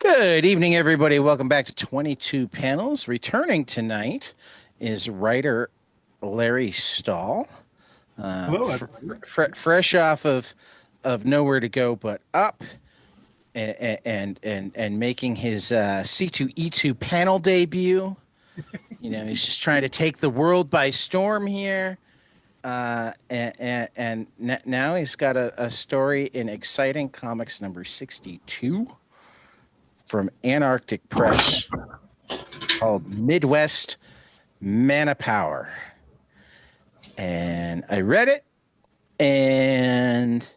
Good evening, everybody. Welcome back to 22 Panels. Returning tonight is writer Larry Stahl, Hello, everybody. fresh off of Nowhere to Go But Up, and making his C2E2 panel debut. You know, he's just trying to take the world by storm here. Now he's got a story in Exciting Comics number 62 from Antarctic Press called Midwest Mana Power. And I read it and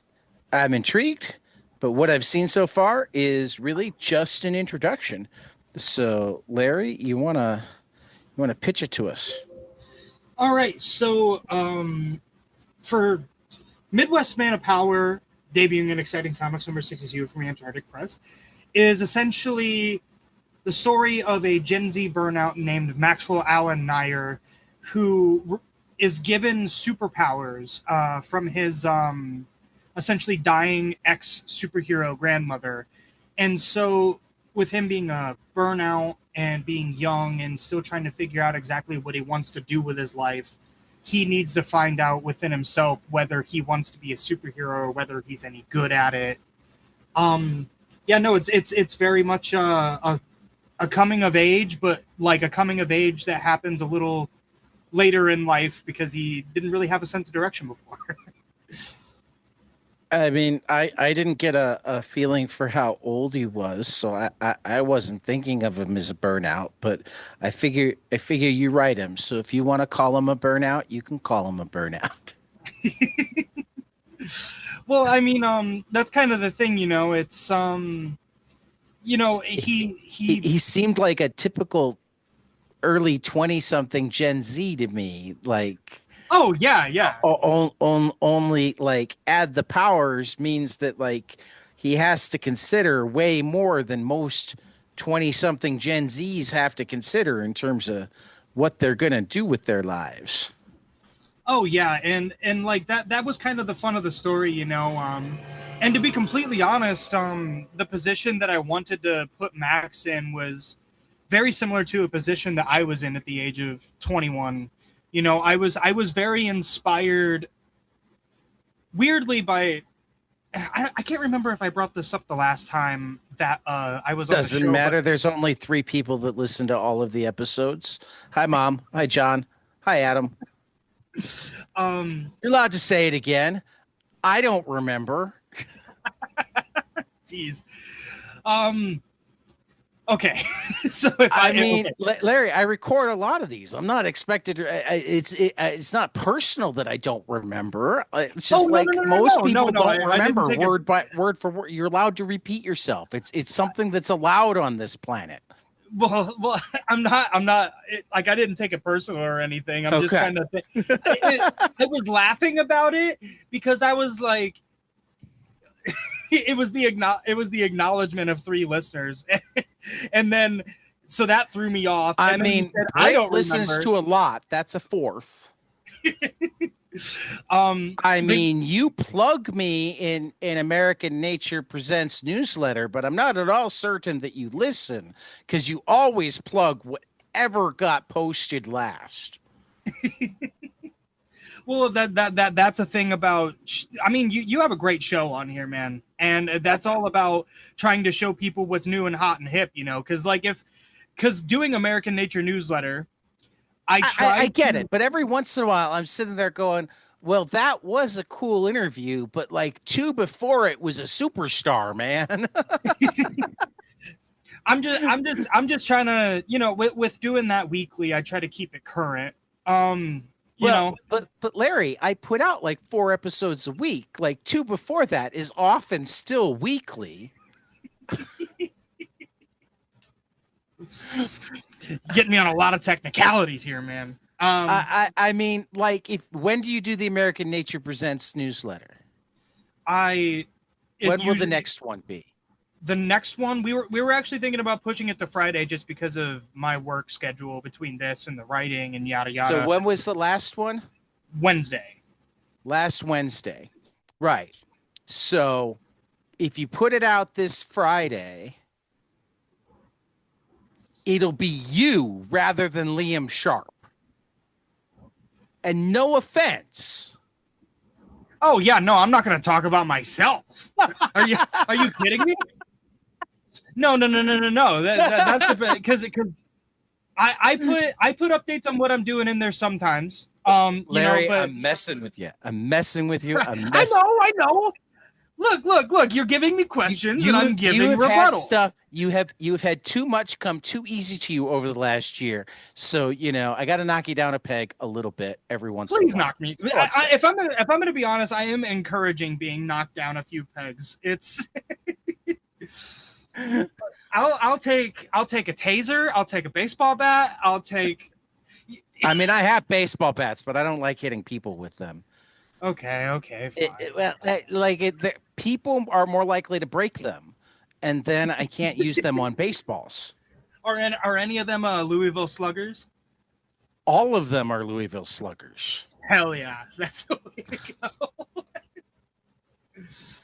I'm intrigued, but what I've seen so far is really just an introduction. So, Larry, you want to pitch it to us? All right, so for Midwest Man of Power, debuting in Exciting Comics number 62 from Antarctic Press, is essentially the story of a Gen Z burnout named Maxwell Allen Nair, who is given superpowers from his essentially dying ex superhero grandmother. And so, with him being a burnout and being young and still trying to figure out exactly what he wants to do with his life, he needs to find out within himself whether he wants to be a superhero or whether he's any good at it. Yeah, no, it's very much a coming of age, but like a coming of age that happens a little later in life because he didn't really have a sense of direction before. I mean, I didn't get a feeling for how old he was, so I wasn't thinking of him as a burnout, but I figure you write him. So if you want to call him a burnout, you can call him a burnout. Well, I mean, that's kind of the thing, you know. It's he He, he he seemed like a typical early 20 something Gen Z to me. Like Oh yeah, yeah. only like add the powers means that like he has to consider way more than most 20 something Gen Zs have to consider in terms of what they're going to do with their lives. Oh yeah, and like that was kind of the fun of the story, you know. And to be completely honest, the position that I wanted to put Max in was very similar to a position that I was in at the age of 21. You know, I was very inspired weirdly by I can't remember if I brought this up the last time that I was on the Doesn't show, but matter. There's only three people that listen to all of the episodes. Hi, Mom. Hi, John. Hi, Adam. um You're allowed to say it again. I don't remember. geez. Um okay. So if I I mean, okay. Larry, I record a lot of these. I'm not expected to. It's not personal that I don't remember. It's Oh just no no like no most no no no people no don't I didn't remember take it. word for word. You're allowed to repeat yourself. It's something that's allowed on this planet. Well, I'm not like I didn't take it personal or anything. I'm just Okay. kind of I was laughing about it because I was like, it was the acknowledgement of three listeners, and then so that threw me off. I And then you mean, said I Britt don't listens remember. to a lot. That's a fourth. I But mean, you plug me in American Nature Presents newsletter, but I'm not at all certain that you listen because you always plug whatever got posted last. well, that's a thing about. I mean, you have a great show on here, man, and that's all about trying to show people what's new and hot and hip. You know, because like if because doing American Nature newsletter, I I tried get to. it, but every once in a while, I'm sitting there going, "Well, that was a cool interview, but like two before it was a superstar, man." I'm just trying to, you know, with doing that weekly, I try to keep it current. You Well, know, but Larry, I put out like 4 episodes a week. Like two before that is often still weekly. getting me on a lot of technicalities here, man. I mean, like, if when do you do the American Nature Presents newsletter? I it When will the usually next one be? the next one we were actually thinking about pushing it to Friday just because of my work schedule between this and the writing and yada So yada. when was the last one? Wednesday. Last Wednesday. Right. So if you put it out this Friday, It'll be you rather than Liam Sharp. And no offense. Oh yeah, no, I'm not going to talk about myself. Are you are you kidding me? No, no, no, no, no, no. That's the because I put updates on what I'm doing in there sometimes. Larry, But I'm messing with you. I'm messing with you. I'm I messing. know, I know. Look, look, look. You're giving me You questions, and you I'm you giving have had rebuttal. stuff. You have had too much come too easy to you over the last year. So I got to knock you down a peg a little bit every once in a Please while. knock me. That's all I'm saying. If I'm gonna be honest, I am encouraging being knocked down a few pegs. It's I'll take a taser. I'll take a baseball bat. I'll take. I mean, I have baseball bats, but I don't like hitting people with them. Okay, okay, fine. People are more likely to break them, and then I can't use them on baseballs. Are any of them Louisville Sluggers? All of them are Louisville Sluggers. Hell yeah, that's the way to go.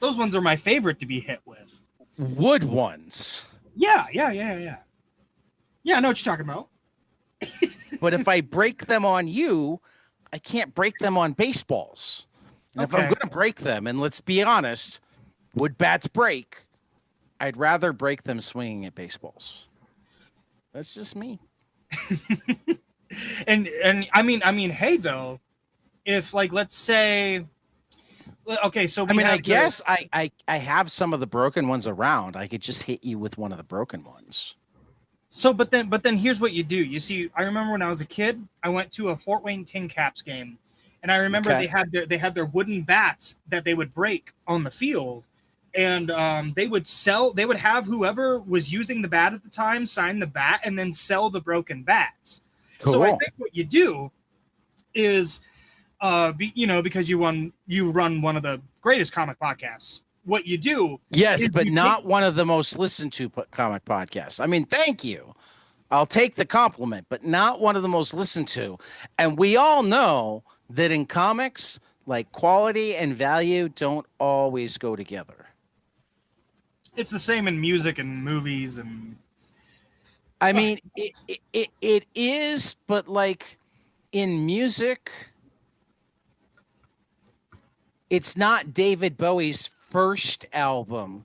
Those ones are my favorite to be hit with. Wood ones. Yeah, yeah, yeah, yeah. Yeah, I know what you're talking about. But if I break them on you, I can't break them on baseballs. And if I'm Okay. going to break them, and let's be honest, wood bats break, I'd rather break them swinging at baseballs. That's just me. And I mean, hey though, if like let's say, okay, so I we mean, I have the guess I have some of the broken ones around. I could just hit you with one of the broken ones. so but then here's what you do. You see, I remember when I was a kid, I went to a Fort Wayne Tin Caps game, and I remember Okay. they had their wooden bats that they would break on the field, and they would have whoever was using the bat at the time sign the bat and then sell the broken bats. So I Cool. think what you do is because you run one of the greatest comic podcasts. What you do Yes, is but you take not one of the most listened to comic podcasts. I mean, thank you. I'll take the compliment, but not one of the most listened to. And we all know that in comics, like quality and value don't always go together. it's the same in music and movies and I mean, it is, but like in music, it's not David Bowie's first album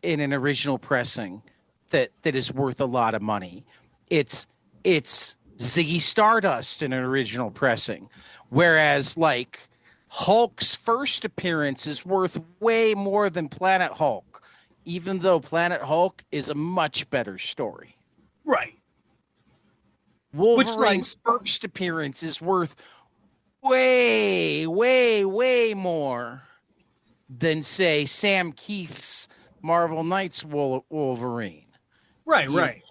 in an original pressing that is worth a lot of money. It's Ziggy Stardust in an original pressing, whereas like Hulk's first appearance is worth way more than Planet Hulk, even though Planet Hulk is a much better story. right. Which like Wolverine's first appearance is worth way, way, way more than say Sam Keith's Marvel Knights Wolverine. right, You know, right.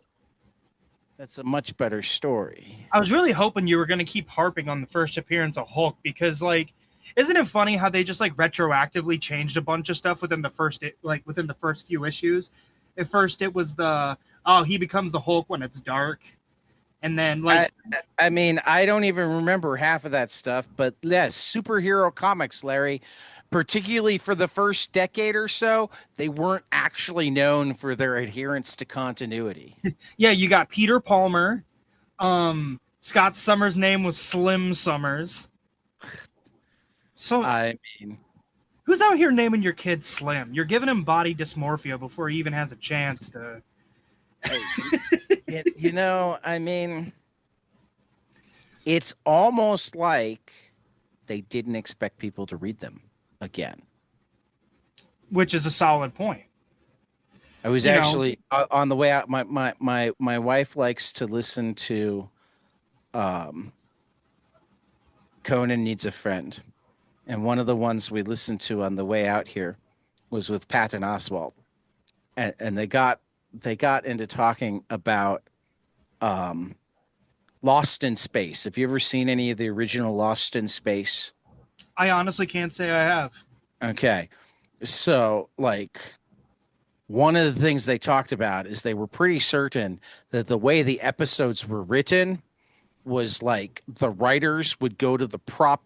that's a much better story. I was really hoping you were going to keep harping on the first appearance of Hulk because like isn't it funny how they just like retroactively changed a bunch of stuff within the first few issues? At first it was the he becomes the Hulk when it's dark, and then I like I mean, I don't even remember half of that stuff, but yes, superhero comics, Larry, particularly for the first decade or so, they weren't actually known for their adherence to continuity. yeah, you got Peter Palmer. Scott Summers' name was Slim Summers. So I mean, who's out here naming your kid Slim? You're giving him body dysmorphia before he even has a chance to. I mean, it's almost like they didn't expect people to read them again. Which is a solid point. I was You know, actually on the way out. My wife likes to listen to um, Conan Needs a Friend, and one of the ones we listened to on the way out here was with Patton Oswalt, and they got into talking about um, Lost in Space. Have you ever seen any of the original Lost in Space? I honestly can't say I have. Okay, so like one of the things they talked about is they were pretty certain that the way the episodes were written was like the writers would go to the prop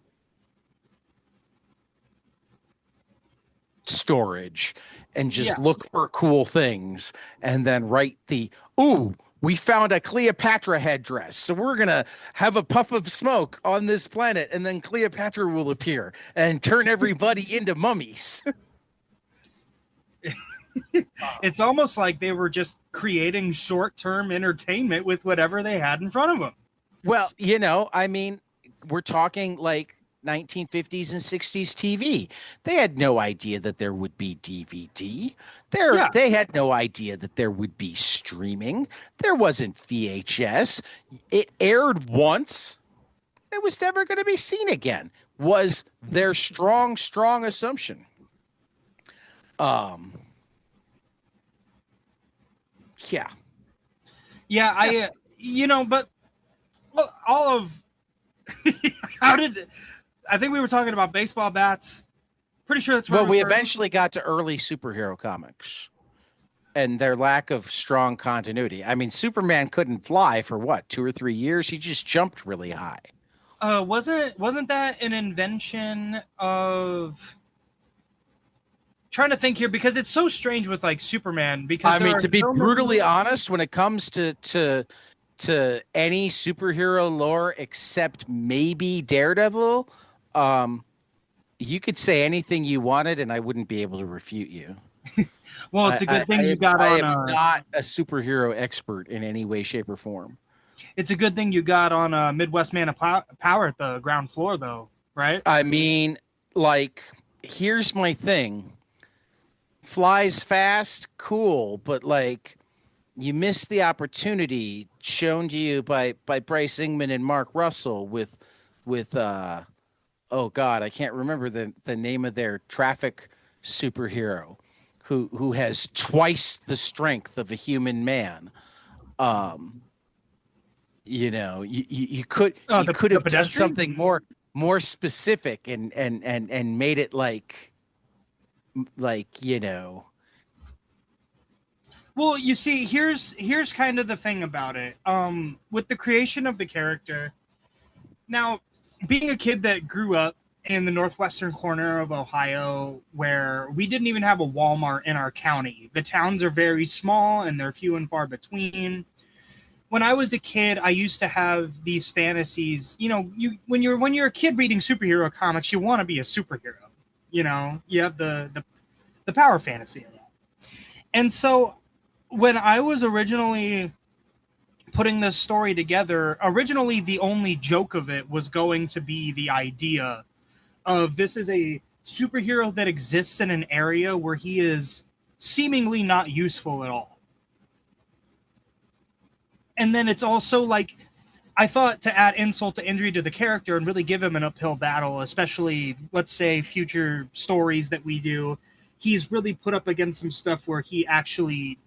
storage and Yeah, just look for cool things and then write the ooh We found a Cleopatra headdress. So we're going to have a puff of smoke on this planet, and then Cleopatra will appear and turn everybody into mummies. It's almost like they were just creating short-term entertainment with whatever they had in front of them. Well, I mean, we're talking like 1950s and 60s TV. They had no idea that there would be DVD. Yeah. They had no idea that there would be streaming. There wasn't VHS. It aired once. It was never going to be seen again. Was their strong assumption. Um, yeah. Yeah, Yeah. but well, all of how did I think we were talking about baseball bats? Pretty sure that's where Well, we we were. eventually got to early superhero comics and their lack of strong continuity. I mean, Superman couldn't fly for what, 2 or 3 years? He just jumped really high. Wasn't that an invention of trying to think here because it's so strange with like Superman because I there mean, are to be so many. brutally honest, when it comes to any superhero lore except maybe Daredevil, um, you could say anything you wanted, and I wouldn't be able to refute you. Well, it's a good thing you got I on am not a superhero expert in any way, shape, or form. it's a good thing you got on Midwest Man of Power at the ground floor though, right? I mean, like, here's my thing. Flies fast, cool, but like you missed the opportunity shown to you by Bryce Ingman and Mark Russell with oh God, I can't remember the name of their traffic superhero who has twice the strength of a human man. Um, Oh, you could the have done pedestrian. something more specific and made it like. Well, you see, here's kind of the thing about it. With the creation of the character, now being a kid that grew up in the northwestern corner of Ohio, where we didn't even have a Walmart in our county. The towns are very small and they're few and far between. When I was a kid, I used to have these fantasies. You know, when you're a kid reading superhero comics, you want to be a superhero. You know, you have the power fantasy of that. And so when I was originally putting this story together, originally the only joke of it was going to be the idea of this is a superhero that exists in an area where he is seemingly not useful at all. And then it's also like I thought to add insult to injury to the character and really give him an uphill battle, especially let's say future stories that we do. He's really put up against some stuff where he actually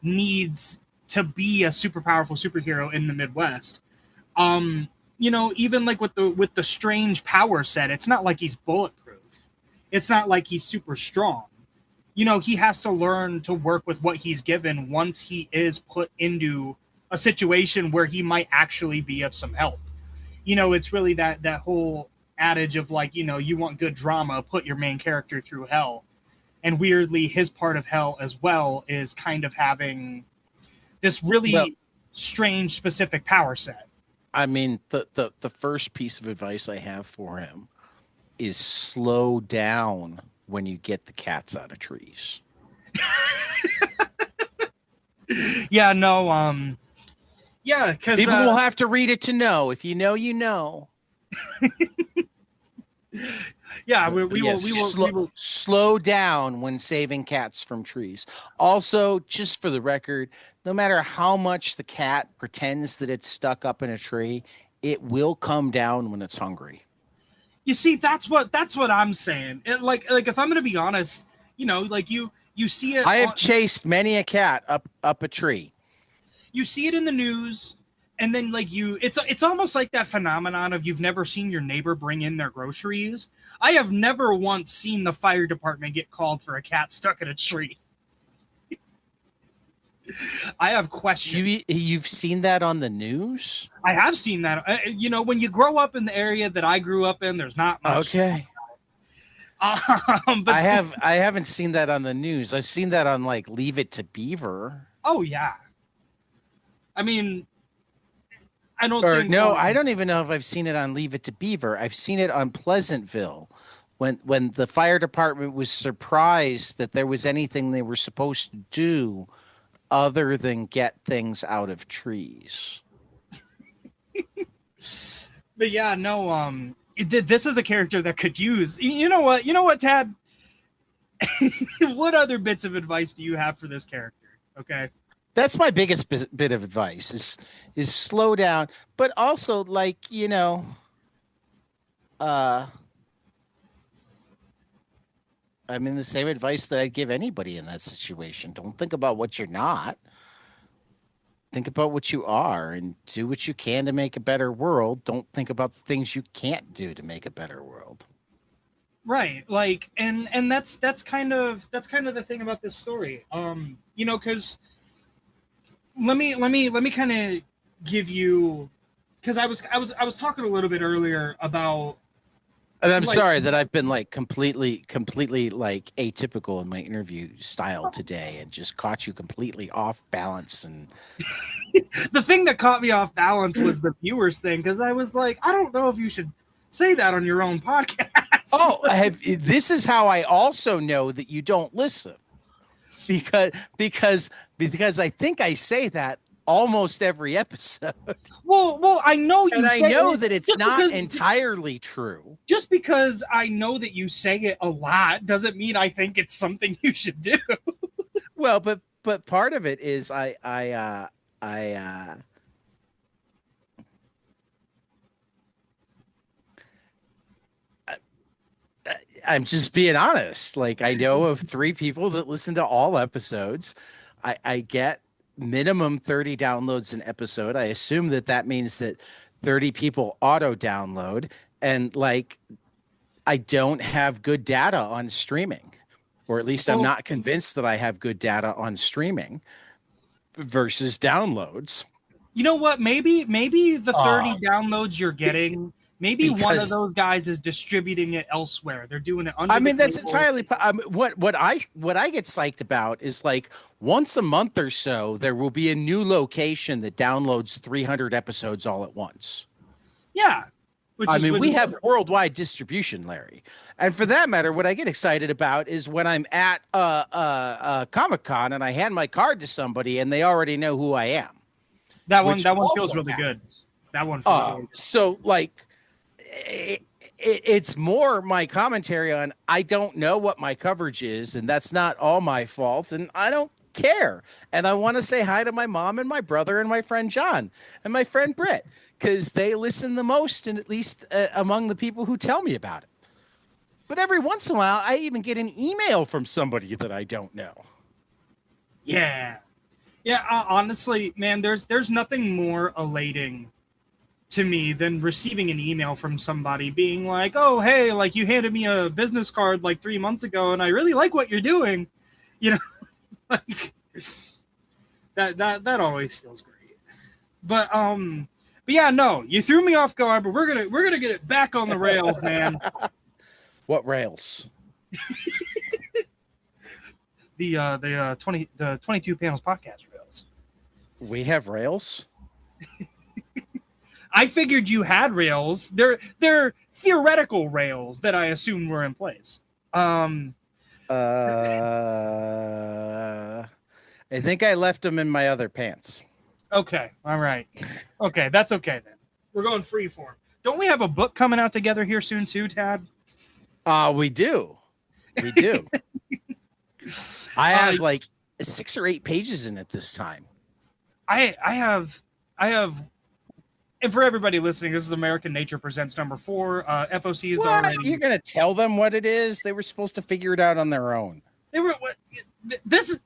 needs to be a super powerful superhero in the Midwest. Even like with the strange power set, it's not like he's bulletproof. It's not like he's super strong. He has to learn to work with what he's given once he is put into a situation where he might actually be of some help. It's really that whole adage of like, you want good drama, put your main character through hell. And weirdly, his part of hell as well is kind of having this Well, really strange specific power set. I mean, the first piece of advice I have for him is slow down when you get the cats out of trees. Yeah, no, yeah, because People will have to read it to know. If you know, you know. yeah, But yes, we will. slow down when saving cats from trees. Also, just for the record, no matter how much the cat pretends that it's stuck up in a tree, it will come down when it's hungry. You see, that's what I'm saying. Like if I'm gonna be honest, like you see it I have on, chased many a cat up a tree. you see it in the news, and then like it's almost like that phenomenon of you've never seen your neighbor bring in their groceries. I have never once seen the fire department get called for a cat stuck in a tree. I have questions. You've seen that on the news? I have seen that. When you grow up in the area that I grew up in, there's not much. Okay. But I haven't seen that on the news. I've seen that on like Leave It to Beaver. oh yeah, I mean, I don't Or think. no, I don't even know if I've seen it on Leave It to Beaver. I've seen it on Pleasantville when the fire department was surprised that there was anything they were supposed to do other than get things out of trees. But yeah, no. This is a character that could use. You know what? You know what, Tad? What other bits of advice do you have for this character? Okay. That's my biggest bit of advice is slow down, but also like, uh I mean the same advice that I'd give anybody in that situation. Don't think about what you're not. Think about what you are and do what you can to make a better world. Don't think about the things you can't do to make a better world. Right. Like, and that's kind of the thing about this story. Because let me kind of give you, because I was talking a little bit earlier about, And I'm like, sorry that I've been like completely like atypical in my interview style today and just caught you completely off balance. And the thing that caught me off balance was the viewers thing, because I was like, I don't know if you should say that on your own podcast. oh, this is how I also know that you don't listen because because I think I say that almost every episode. Well, I know And you I say know it that it's just not because entirely true. just because I know that you say it a lot doesn't mean I think it's something you should do. Well, but part of it is I I'm just being honest. Like I know of three people that listen to all episodes. I get minimum 30 downloads an episode. I assume that that means that 30 people auto download, and like I don't have good data on streaming, or at least I'm Well, not convinced that I have good data on streaming versus downloads. you know what? Maybe the 30 Uh, downloads you're getting, maybe one of because those guys is distributing it elsewhere. They're doing it I under the mean that's table. entirely what I get psyched about is like once a month or so there will be a new location that downloads 300 episodes all at once. Yeah, which I is mean, with we have worldwide distribution, Larry. And for that matter, what I get excited about is when I'm at Comic Con and I hand my card to somebody and they already know who I am, that one. which That one feels also really good. happens. That one feels really good. So like it's more my commentary on I don't know what my coverage is, and that's not all my fault, and I don't care. And I want to say hi to my mom and my brother and my friend John and my friend Britt because they listen the most, and at least among the people who tell me about it. But every once in a while, I even get an email from somebody that I don't know. Yeah, yeah. Honestly, man, there's nothing more elating to me than receiving an email from somebody being like, "Oh, hey, like you handed me a business card like 3 months ago, and I really like what you're doing." You know, like that always feels great. But yeah, no, you threw me off guard, but we're gonna get it back on the rails, man. What rails? The 22 panels podcast rails. We have rails? I figured you had rails. They're theoretical rails that I assumed were in place. I think I left them in my other pants. Okay, all right. Okay, that's okay then. We're going free form. Don't we have a book coming out together here soon too, Tad? We do. We do. I have Uh, like 6 or 8 pages in it this time. I have, and for everybody listening, this is American Nature Presents number 4. FOC is What? already. You're gonna tell them what it is? They were supposed to figure it out on their own. They were what? This is.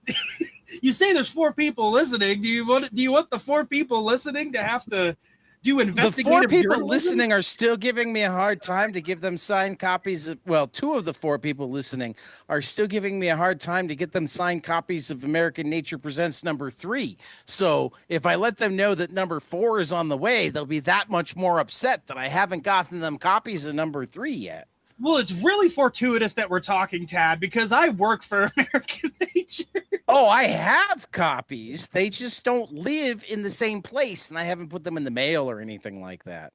You say there's 4 people listening. Do you want the 4 people listening to have to do The 4 investigative people journalism? listening are still giving me a hard time to give them signed copies of, well, 2 of the 4 people listening are still giving me a hard time to get them signed copies of American Nature Presents number 3. So if I let them know that number 4 is on the way, they'll be that much more upset that I haven't gotten them copies of number 3 yet. Well, it's really fortuitous that we're talking, Tad, because I work for American Nature. Oh, I have copies. They just don't live in the same place, and I haven't put them in the mail or anything like that.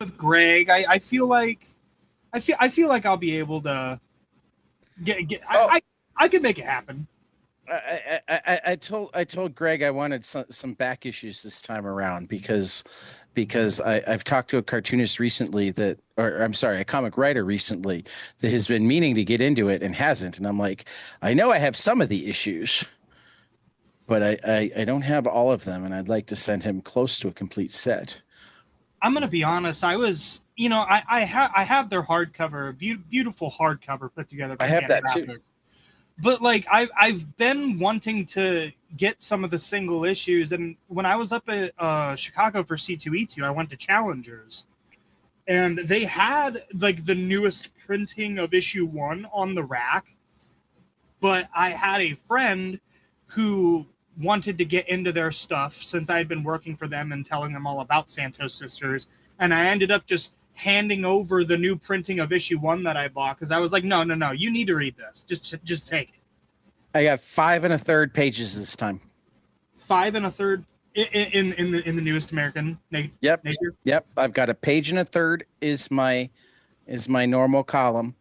With Greg, I feel like I feel like I'll be able to get Oh, I can make it happen. I told Greg I wanted some back issues this time around because I've talked to a cartoonist recently that, or I'm sorry, a comic writer recently that has been meaning to get into it and hasn't. And I'm like, I know I have some of the issues, but I don't have all of them, and I'd like to send him close to a complete set. I'm gonna be honest. I was, I have their hardcover, beautiful hardcover put together I by have Dan that too. Rapper. But like I've been wanting to get some of the single issues, and when I was up at Chicago for C2E2, I went to Challengers, and they had like the newest printing of issue 1 on the rack. But I had a friend who wanted to get into their stuff since I had been working for them and telling them all about Santos Sisters, and I ended up just handing over the new printing of issue 1 that I bought because I was like, no, no, no, you need to read this. Just take it. I got 5 1/3 pages this time. 5 1/3 in the newest American Yep, Nature. yep. I've got a page and a third is my normal column,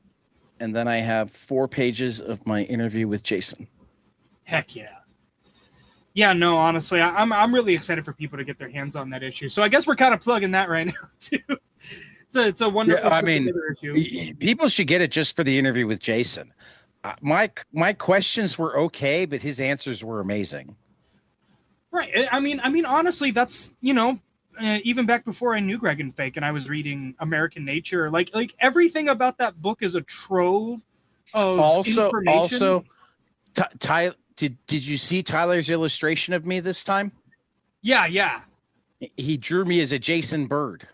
and then I have 4 pages of my interview with Jason. Heck yeah. Yeah, no, honestly, I'm really excited for people to get their hands on that issue. So I guess we're kind of plugging that right now too. It's a Yeah, wonderfully I put mean, together issue. people should get it just for the interview with Jason. My questions were okay, but his answers were amazing. Right. I mean, honestly, that's even back before I knew Greg and Fake, and I was reading American Nature. Like everything about that book is a trove of information. Also, Ty, did you see Tyler's illustration of me this time? Yeah, yeah, He drew me as a Jason Bird.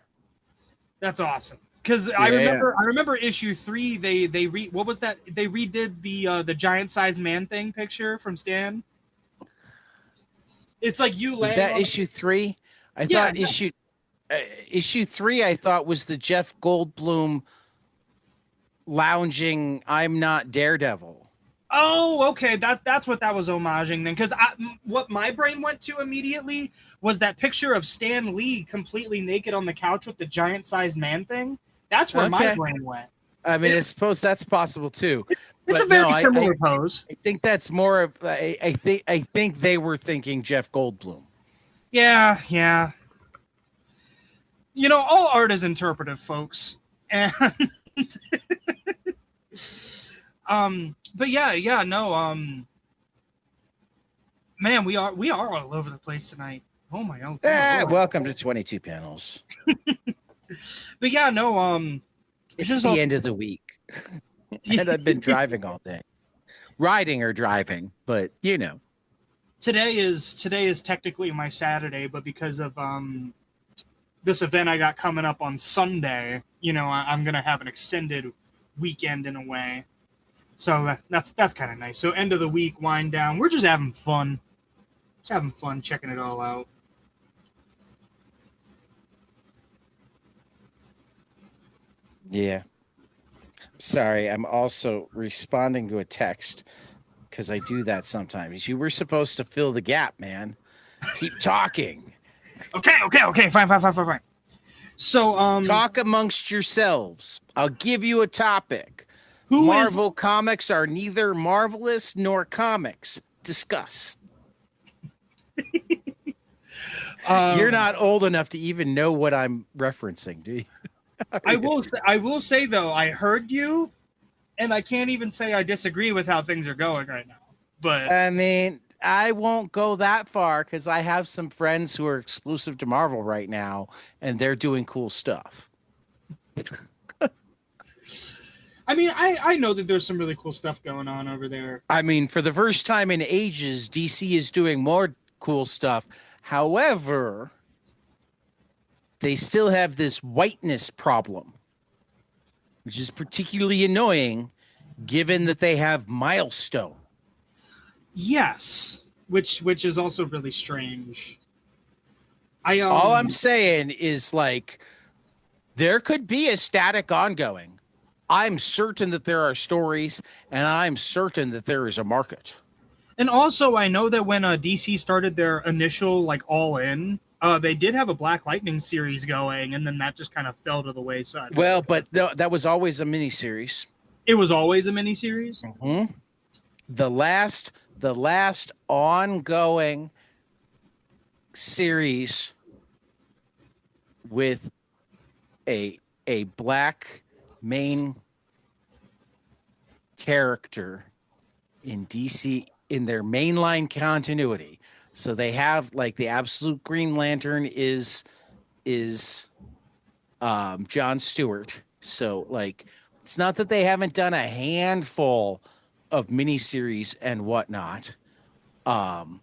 that's awesome. Because I Yeah. remember, I remember issue 3. What was that? They redid the giant sized man thing picture from Stan. It's like you Was laying that on. issue 3? I Yeah. thought issue 3 I thought was the Jeff Goldblum lounging I'm not Daredevil. Oh, okay. That's what that was homaging then. Because what my brain went to immediately was that picture of Stan Lee completely naked on the couch with the giant sized man thing. That's where my Okay. brain went. I mean, I suppose that's possible too. It's a But no, very I, I, similar pose. I think that's more of I think they were thinking Jeff Goldblum. Yeah, yeah. All art is interpretive, folks. And but yeah, no, man, we are all over the place tonight. Oh my lord. Welcome to 22 panels. But yeah, no, It's just the end of the week. And I've been driving all day. Riding or driving, but today is technically my Saturday, but because of this event I got coming up on Sunday, I'm gonna have an extended weekend in a way. So that's kind of nice. So end of the week, wind down. We're just having fun, checking it all out. yeah. Sorry, I'm also responding to a text because I do that sometimes. You were supposed to fill the gap, man. Keep talking. Okay, fine. So Talk amongst yourselves. I'll give you a topic. who is Marvel comics are neither marvelous nor comics. Discuss. You're not old enough to even know what I'm referencing, do you? I will say though, I heard you, and I can't even say I disagree with how things are going right now. But I mean, I won't go that far because I have some friends who are exclusive to Marvel right now, and they're doing cool stuff. I mean, I know that there's some really cool stuff going on over there. I mean, for the first time in ages, DC is doing more cool stuff. However, they still have this whiteness problem, which is particularly annoying given that they have Milestone. Yes, which is also really strange. I All I'm saying is like there could be a static ongoing. I'm certain that there are stories, and I'm certain that there is a market. And also, I know that when DC started their initial like all in, they did have a Black Lightning series going, and then that just kind of fell to the wayside. Well, but that was always a miniseries. It was always a miniseries. Mm-hmm. The last ongoing series with a black main character in DC in their mainline continuity. So they have like the absolute Green Lantern is John Stewart. So like it's not that they haven't done a handful of miniseries and whatnot. Um,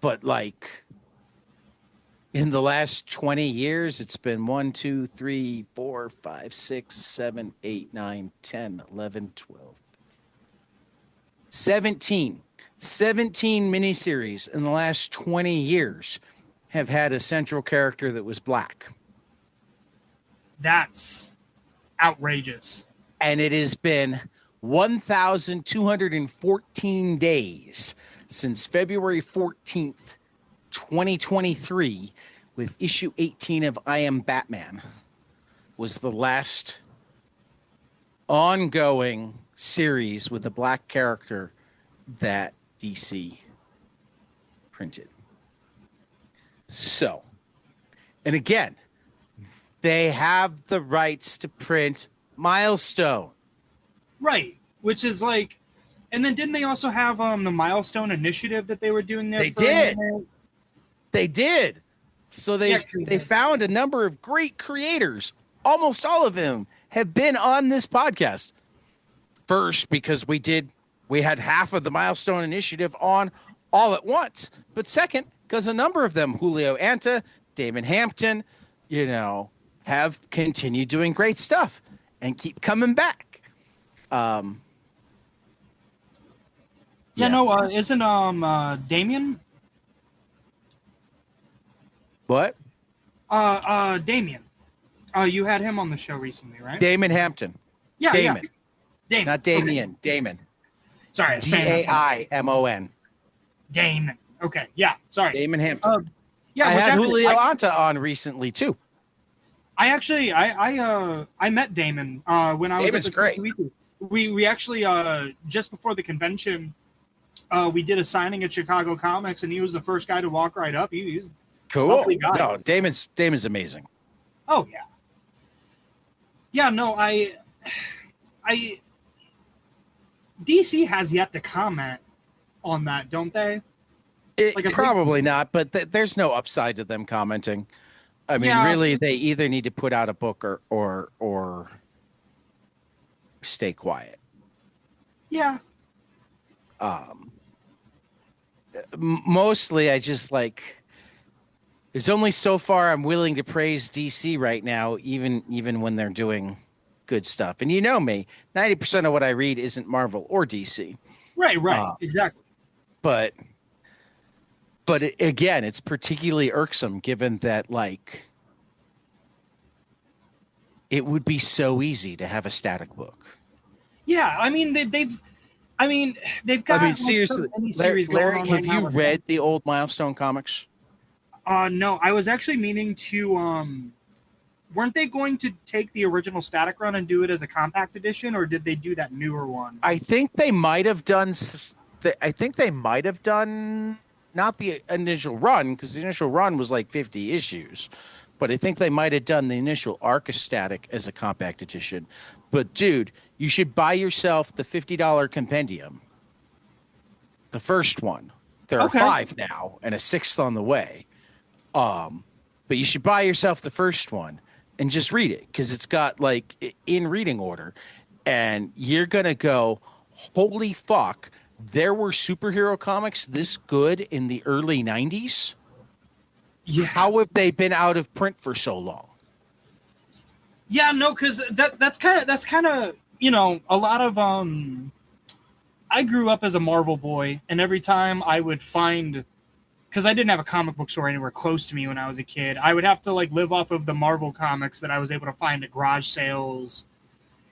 but like in the last 20 years, it's been 1, 2, 3, 4, 5, 6, 7, 8, 9, 10, 11, 12, 17. 17 miniseries in the last 20 years have had a central character that was black. That's outrageous. And it has been 1,214 days since February 14th, 2023, with issue 18 of I Am Batman, was the last ongoing series with a black character that DC printed. So, and again, they have the rights to print Milestone. Right, which is like, and then didn't they also have the Milestone Initiative that they were doing there They for a did. minute? They did. So Yeah, they found a number of great creators. Almost all of them have been on this podcast. First, because we had half of the Milestone Initiative on all at once. But second, because a number of them, Julio Anta, Damon Hampton, have continued doing great stuff and keep coming back. Yeah, no, isn't Damien? What? Damien. You had him on the show recently, right? Damon Hampton. Yeah, Damon. yeah. Damon. Not Damien. Okay. Damon. Sorry, Daimon. Damon. Okay, yeah. Sorry, Damon Hampton. Yeah, I had actually, Julio Anta on recently too. I actually, I met Damon when I was Damon's at the great. We actually just before the convention, we did a signing at Chicago Comics, and he was the first guy to walk right up. He was Cool. lovely guy. No, Damon's amazing. Oh yeah. Yeah, no, I DC has yet to comment on that, don't they? Probably not, but there's no upside to them commenting. I mean, really, they either need to put out a book or stay quiet. Yeah. Mostly, I just like. There's only so far I'm willing to praise DC right now, even when they're doing good stuff. And you know me, 90% of what I read isn't Marvel or DC. Right. Exactly. But again, it's particularly irksome given that like it would be so easy to have a static book. Yeah, I mean they've got seriously, Larry, have you read the old Milestone comics? No, I was actually meaning to. Weren't they going to take the original Static Run and do it as a compact edition, or did they do that newer one? I think they might have done. I think they might have done not the initial run because the initial run was like 50 issues, but I think they might have done the initial arc of Static as a compact edition. But dude, you should buy yourself the $50 compendium. The first one. There are 5 now and a 6th on the way. But you should buy yourself the first one and just read it because it's got like in reading order, and you're gonna go, holy fuck! There were superhero comics this good in the early '90s. Yeah, how have they been out of print for so long? Yeah, no, because that's kind of a lot of I grew up as a Marvel boy, and every time I would find because I didn't have a comic book store anywhere close to me when I was a kid. I would have to like live off of the Marvel comics that I was able to find at garage sales,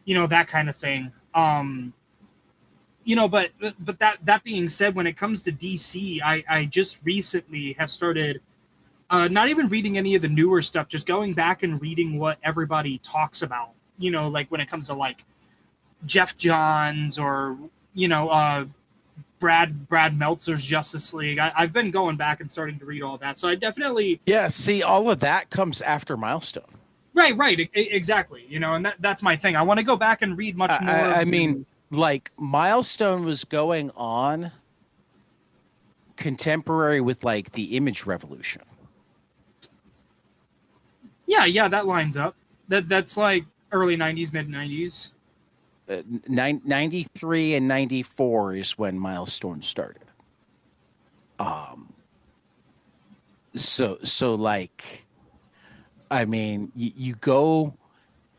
that kind of thing. But that being said, when it comes to DC, I just recently have started not even reading any of the newer stuff, just going back and reading what everybody talks about. Like when it comes to like Jeff Johns or Brad Meltzer's Justice League. I've been going back and starting to read all that, so I definitely Yeah, see, all of that comes after Milestone. right, exactly. And that's my thing. I want to go back and read much more I of mean, the. like Milestone was going on contemporary with like the Image Revolution. Yeah, that lines up. That's like early '90s, mid '90s. 93 and 94 is when Milestone started. Um, so like, I mean, you go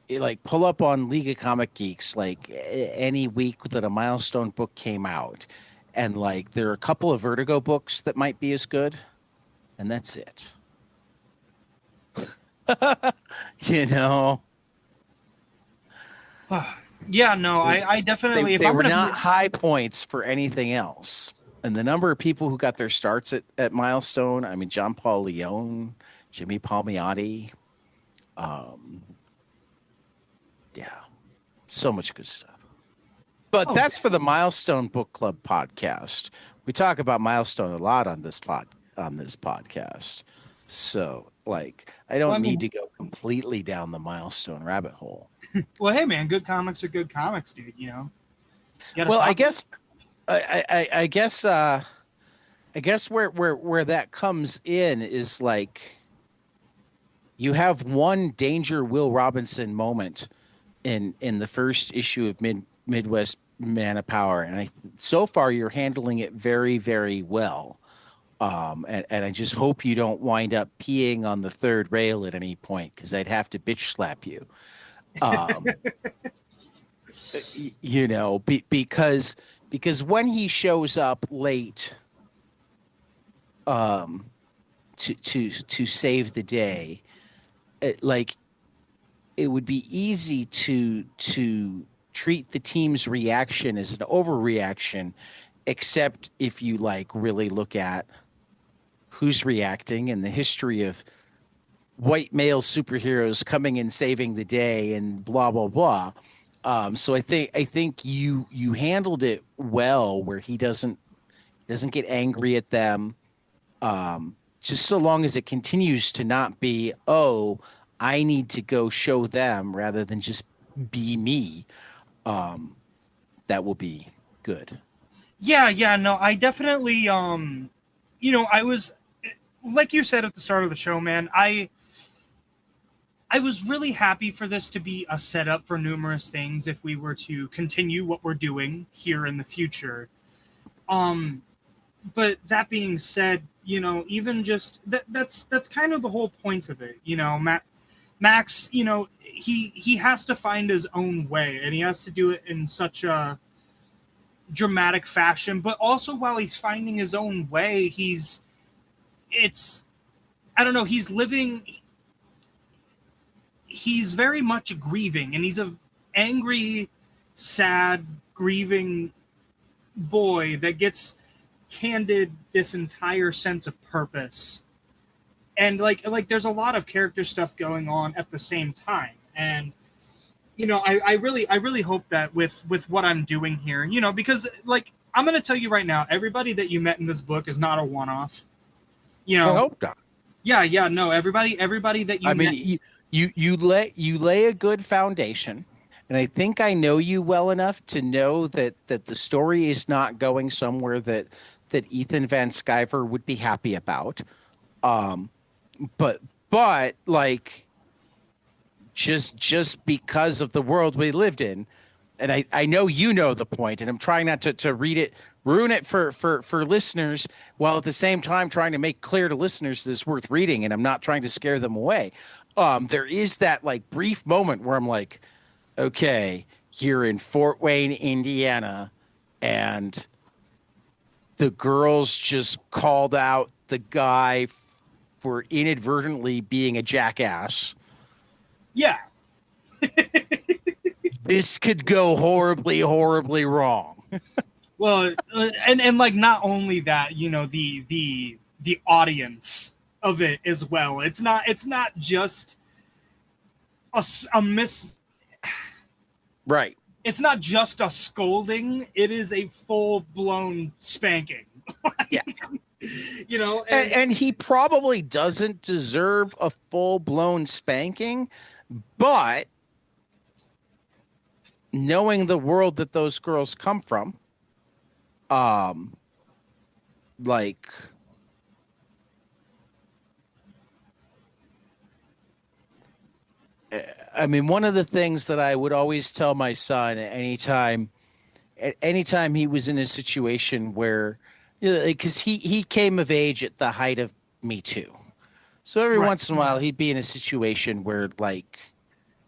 like pull up on League of Comic Geeks like any week that a Milestone book came out, and like there are a couple of Vertigo books that might be as good, and that's it. You know, Yeah, no, they I definitely if they I'm were gonna not be. high points for anything else. And the number of people who got their starts at Milestone, I mean, John Paul Leone, Jimmy Palmiotti, um, yeah, so much good stuff. But Oh that's yeah. for the Milestone Book Club podcast. We talk about Milestone a lot on this podcast. So, like, I Well, don't I need mean, to go completely down the Milestone rabbit hole. well, hey man, good comics are good comics, dude. You got to Well, talk. I guess where that comes in is like you have one Danger Will Robinson moment in the first issue of Midwest Man of Power, and so far you're handling it very very well. And I just hope you don't wind up peeing on the third rail at any point because I'd have to bitch slap you. Um, because when he shows up late um, to save the day, like it would be easy to treat the team's reaction as an overreaction, except if you like really look at who's reacting and the history of white male superheroes coming and saving the day and blah blah blah. So I think you handled it well where he doesn't get angry at them. Just so long as it continues to not be, oh, I need to go show them rather than just be me. Um, that will be good. Yeah, no, I definitely I was like you said at the start of the show, man. I was really happy for this to be a setup for numerous things if we were to continue what we're doing here in the future. Um but that being said, even just that's kind of the whole point of it. Max, he has to find his own way and he has to do it in such a dramatic fashion, but also while he's finding his own way, it's I don't know, he's very much grieving and he's a angry, sad, grieving boy that gets handed this entire sense of purpose. And like there's a lot of character stuff going on at the same time. And I really hope that with what I'm doing here, because like I'm gonna tell you right now, everybody that you met in this book is not a one-off. You I know, hope not. yeah, no, everybody that I you mean, met. you lay a good foundation, and I think I know you well enough to know that the story is not going somewhere that Ethan Van Sciver would be happy about. Um, but like just because of the world we lived in, and I know you know the point, and I'm trying not to read it, ruin it for listeners, while at the same time trying to make clear to listeners that it's worth reading, and I'm not trying to scare them away. There is that like brief moment where I'm like, okay, here in Fort Wayne, Indiana, and the girls just called out the guy for inadvertently being a jackass. Yeah. This could go horribly, horribly wrong. Well, and like not only that, you know, the audience of it as well. It's not just a miss. Right. It's not just a scolding. It is a full blown spanking. Yeah. You know, And he probably doesn't deserve a full blown spanking, but knowing the world that those girls come from, um, like, I mean, one of the things that I would always tell my son anytime he was in a situation where, because he came of age at the height of Me Too. So every right, once in a while, he'd be in a situation where, like,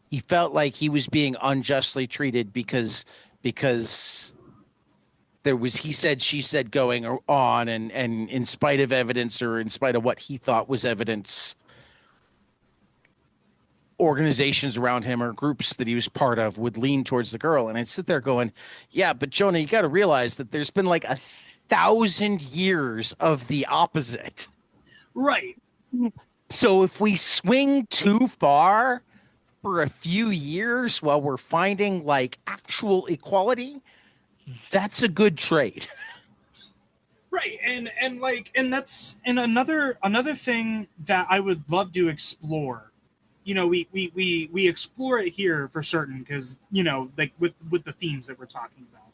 he felt like he was being unjustly treated because there was he said she said going on, and in spite of evidence or in spite of what he thought was evidence, organizations around him or groups that he was part of would lean towards the girl. And I'd sit there going, yeah, but Jonah, you got to realize that there's been like 1,000 years of the opposite. right. So if we swing too far for a few years while we're finding like actual equality, that's a good trade. Right, and like, and that's and another thing that I would love to explore. You know, we explore it here for certain because, you know, like with the themes that we're talking about.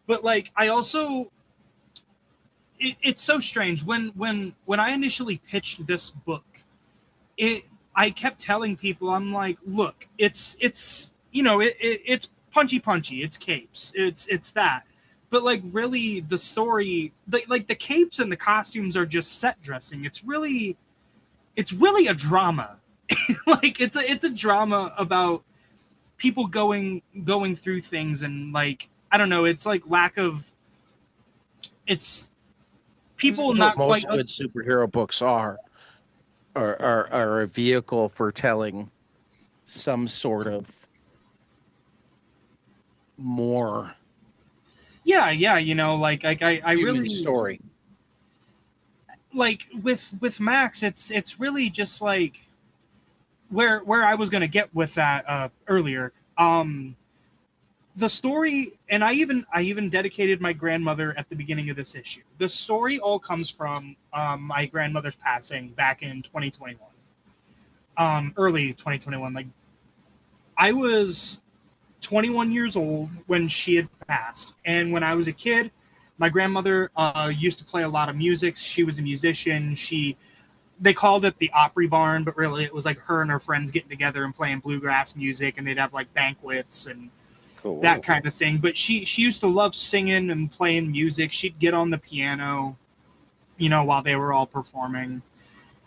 But like, I also, it's so strange when I initially pitched this book. It I kept telling people, I'm like, look, it's you know, it's punchy, it's capes, it's that. But like, really, the story, like the capes and the costumes are just set dressing. It's really a drama. Like, it's a drama about people going through things, and like, I don't know, it's like lack of, it's This people is what not quite most good superhero books are a vehicle for telling some sort of more yeah, you know, like I human really, story. like with Max, it's really just like where I was gonna get with that earlier. The story, and I even dedicated my grandmother at the beginning of this issue. The story all comes from my grandmother's passing back in 2021, early 2021. Like, I was 21 years old when she had passed, and when I was a kid, my grandmother used to play a lot of music. She was a musician. They called it the Opry Barn, but really it was like her and her friends getting together and playing bluegrass music, and they'd have like banquets and that Cool. kind of thing. But she used to love singing and playing music. She'd get on the piano, you know, while they were all performing.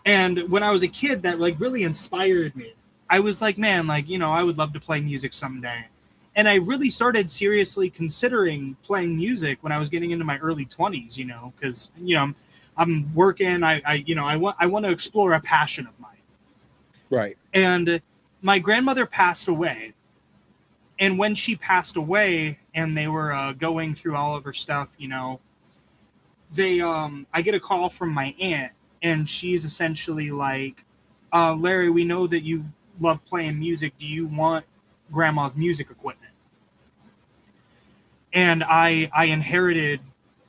And when I was a kid, that like really inspired me. I was like, man, like, you know, I would love to play music someday. And I really started seriously considering playing music when I was getting into my early 20s, you know, because, you know, I'm working. I want to explore a passion of mine. Right. And my grandmother passed away. And when she passed away, and they were going through all of her stuff, you know, I get a call from my aunt, and she's essentially like, Larry, we know that you love playing music. Do you want grandma's music equipment? And I inherited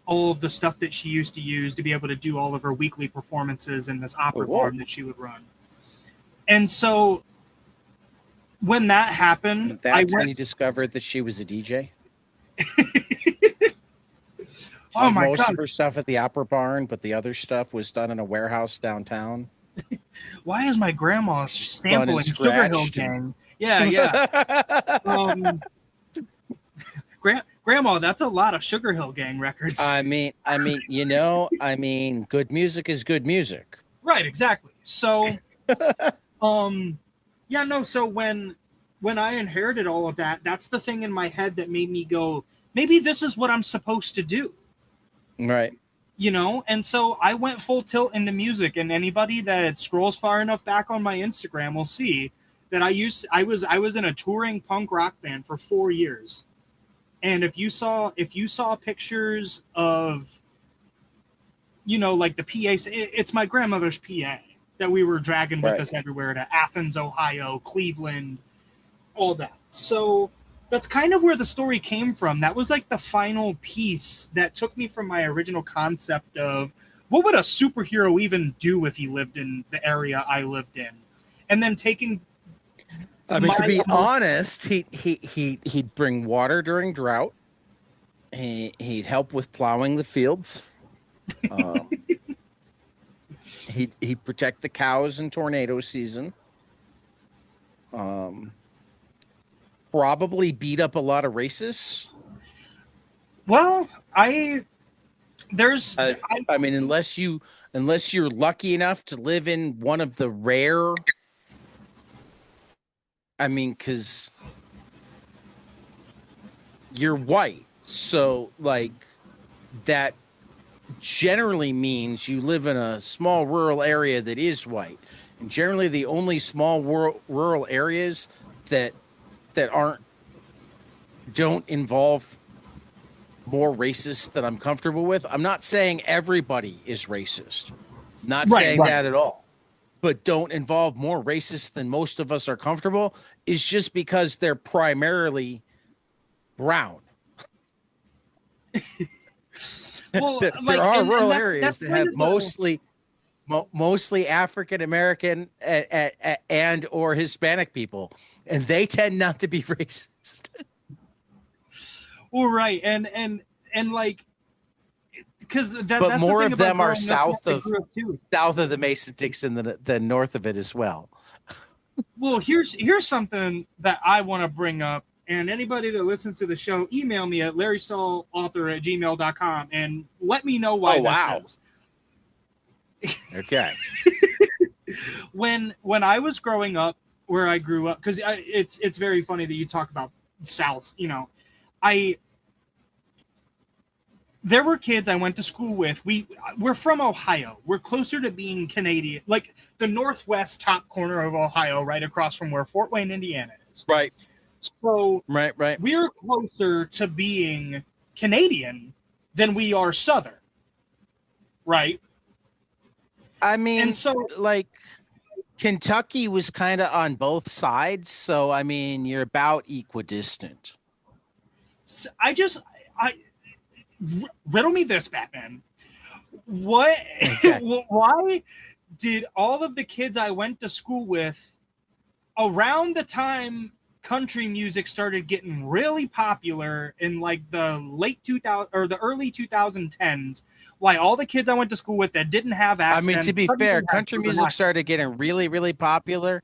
all of the stuff that she used to use to be able to do all of her weekly performances in this opera Cool. barn that she would run. And so when that happened, And I that's when went, you discovered that she was a DJ. She oh did my most God, of her stuff at the Opera Barn, but the other stuff was done in a warehouse downtown, why is my grandma spun and sampling Sugar Hill scratched, and Gang? Yeah, yeah. Um, Grandma, that's a lot of Sugar Hill Gang records. good music is good music. Right, exactly. So, um, yeah, no. So when I inherited all of that, that's the thing in my head that made me go, maybe this is what I'm supposed to do. Right. you know. And so I went full tilt into music, and anybody that scrolls far enough back on my Instagram will see that I was in a touring punk rock band for 4 years. And if you saw pictures of, like the PA, it's my grandmother's PA that we were dragging with Right. us everywhere, to Athens, Ohio, Cleveland, all that. So that's kind of where the story came from. That was like the final piece that took me from my original concept of what would a superhero even do if he lived in the area I lived in, and then taking I mean, to my be emotion. honest, he'd bring water during drought. He'd help with plowing the fields. Um, he'd protect the cows in tornado season. Um, Probably beat up a lot of racists. Well, I there's Uh, I I mean, unless you're lucky enough to live in one of the rare. I mean, because you're white, so like that generally means you live in a small rural area that is white, and generally the only small rural areas that aren't don't involve more racist that I'm comfortable with. I'm not saying everybody is racist, not right, saying right. that at all, but don't involve more racist than most of us are comfortable is just because they're primarily brown. Well, There like, are and rural that's areas that kind have of the mostly African American and or Hispanic people, and they tend not to be racist. well, right, and like, because But that's the more thing of about them are growing up where I grew up too. south of the Mason Dixon than north of it as well. Well, here's something that I want to bring up, and anybody that listens to the show, email me at larrystallauthor@gmail.com and let me know why Oh this wow. is. Okay. When I was growing up, where I grew up, because it's very funny that you talk about South. I there were kids I went to school with. We're from Ohio. We're closer to being Canadian, like the northwest top corner of Ohio, right across from where Fort Wayne, Indiana is. Right. So Right. Right. we're closer to being Canadian than we are Southern, right? I And mean, so like Kentucky was kind of on both sides, so I mean, you're about equidistant. I just I riddle me this, Batman. What? Okay. Why did all of the kids I went to school with around the time country music started getting really popular in like the late 2000 or the early 2010s, why all the kids I went to school with that didn't have I mean, to accents be suddenly fair, had country southern music accents? started getting really, really popular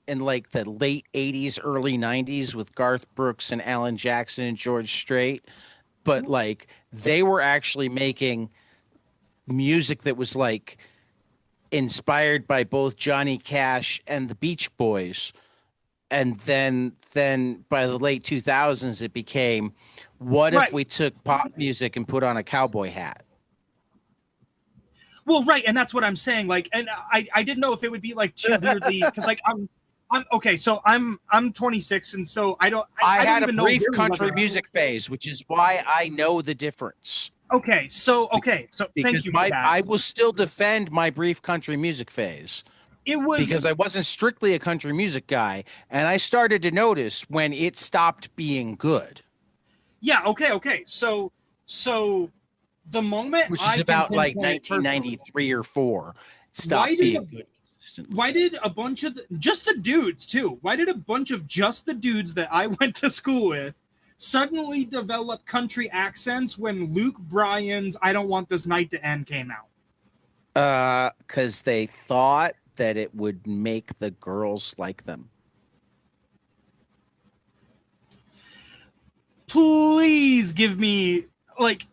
in like the late 80s, early 90s with Garth Brooks and Alan Jackson and George Strait. But like they were actually making music that was like inspired by both Johnny Cash and the Beach Boys. And then by the late 2000s it became what if Right. we took pop music and put on a cowboy hat? Well, right, and that's what I'm saying. Like, and I didn't know if it would be like too weirdly, because like I'm okay. So I'm 26, and so I I don't had a even know brief really country whether. music phase, which is why I know the difference. Okay, so thank Because you for my that. I will still defend my brief country music phase It because was I wasn't strictly a country music guy, and I started to notice when it stopped being good, Yeah, okay. So the moment which is I can about like pinpoint personally, 1993 or 4. It why stopped did being a, good consistently. why did a bunch of just the dudes too? Why did a bunch of just the dudes that I went to school with suddenly develop country accents when Luke Bryan's "I Don't Want This Night to End" came out? Because they thought that it would make the girls like them. Please give me, like,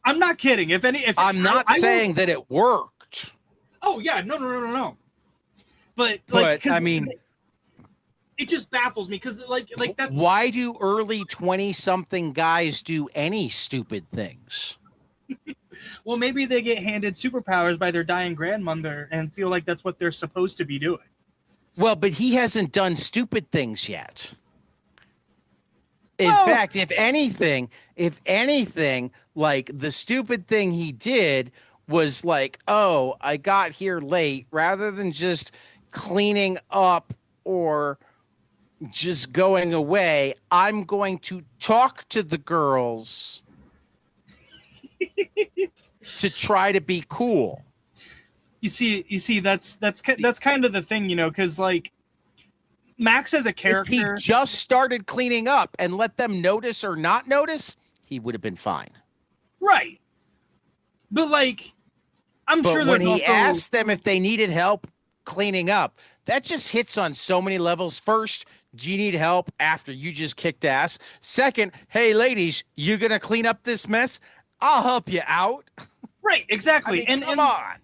I'm not kidding. If I'm not I will. saying that it worked, Oh yeah, no. But like, but because I mean, it just baffles me, because like that's why do early 20 something guys do any stupid things? Well, maybe they get handed superpowers by their dying grandmother and feel like that's what they're supposed to be doing. Well, but he hasn't done stupid things yet. In Well, fact, if anything, like the stupid thing he did was like, oh, I got here late, rather than just cleaning up or just going away, I'm going to talk to the girls to try to be cool. you see, that's kind of the thing, because like Max as a If he character, just started cleaning up and let them notice or not notice, he would have been fine. right? But like, I'm But sure when there's he also asked them if they needed help cleaning up, that just hits on so many levels. First, do you need help after you just kicked ass? Second, hey, ladies, you going to clean up this mess? I'll help you out. right, I exactly, mean, and come on.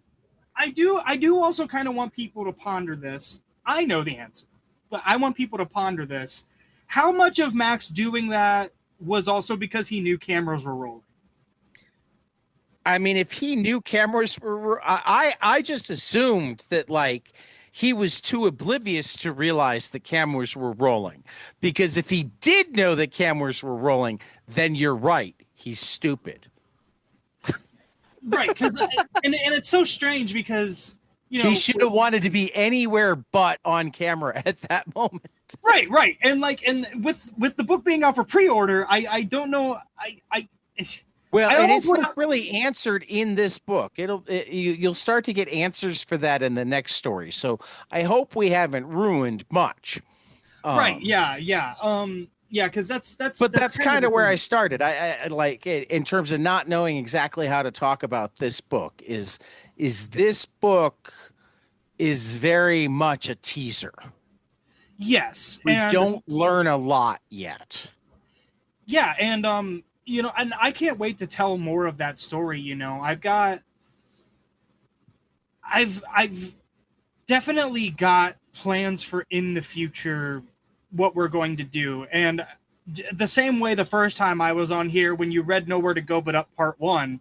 I do also kind of want people to ponder this. I know the answer, but I want people to ponder this. How much of Max doing that was also because he knew cameras were rolling? I mean, if he knew cameras were, I just assumed that like he was too oblivious to realize the cameras were rolling. Because if he did know that cameras were rolling, then you're right. He's stupid. Right, because and it's so strange because you He know should have wanted to be anywhere but on camera at that moment. right, and like and with the book being out for pre-order, I don't know, Well, I and almost it's would have. not really answered in this book. You'll start to get answers for that in the next story. So I hope we haven't ruined much. Right, Um, yeah, because but that's that's kind of kind the of where I thing. started. I like in terms of not knowing exactly how to talk about this book is this book is very much a teaser. Yes, We and don't learn a lot yet. yeah, and and I can't wait to tell more of that story. I've definitely got plans for in the future what we're going to do, and the same way the first time I was on here when you read Nowhere to Go But Up Part One,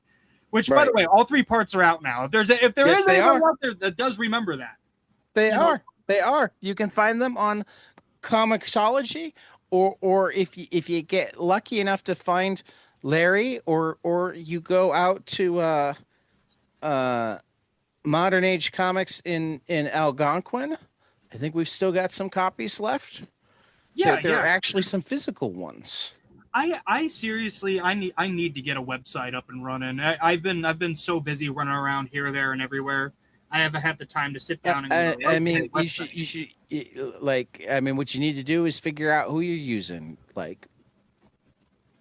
which by the Right. way, all three parts are out now. If there Yes, is they anybody are. out there that does remember that, They you know, are. They are. You can find them on Comixology, or if you get lucky enough to find Larry, or you go out to uh Modern Age Comics in Algonquin. I think we've still got some copies left. yeah, There yeah. are actually some physical ones. I seriously I need to get a website up and running. I've been so busy running around here, there, and everywhere. I haven't had the time to sit I, down and I, I okay, mean, website. like, I mean, what you need to do is figure out who you're using. Like,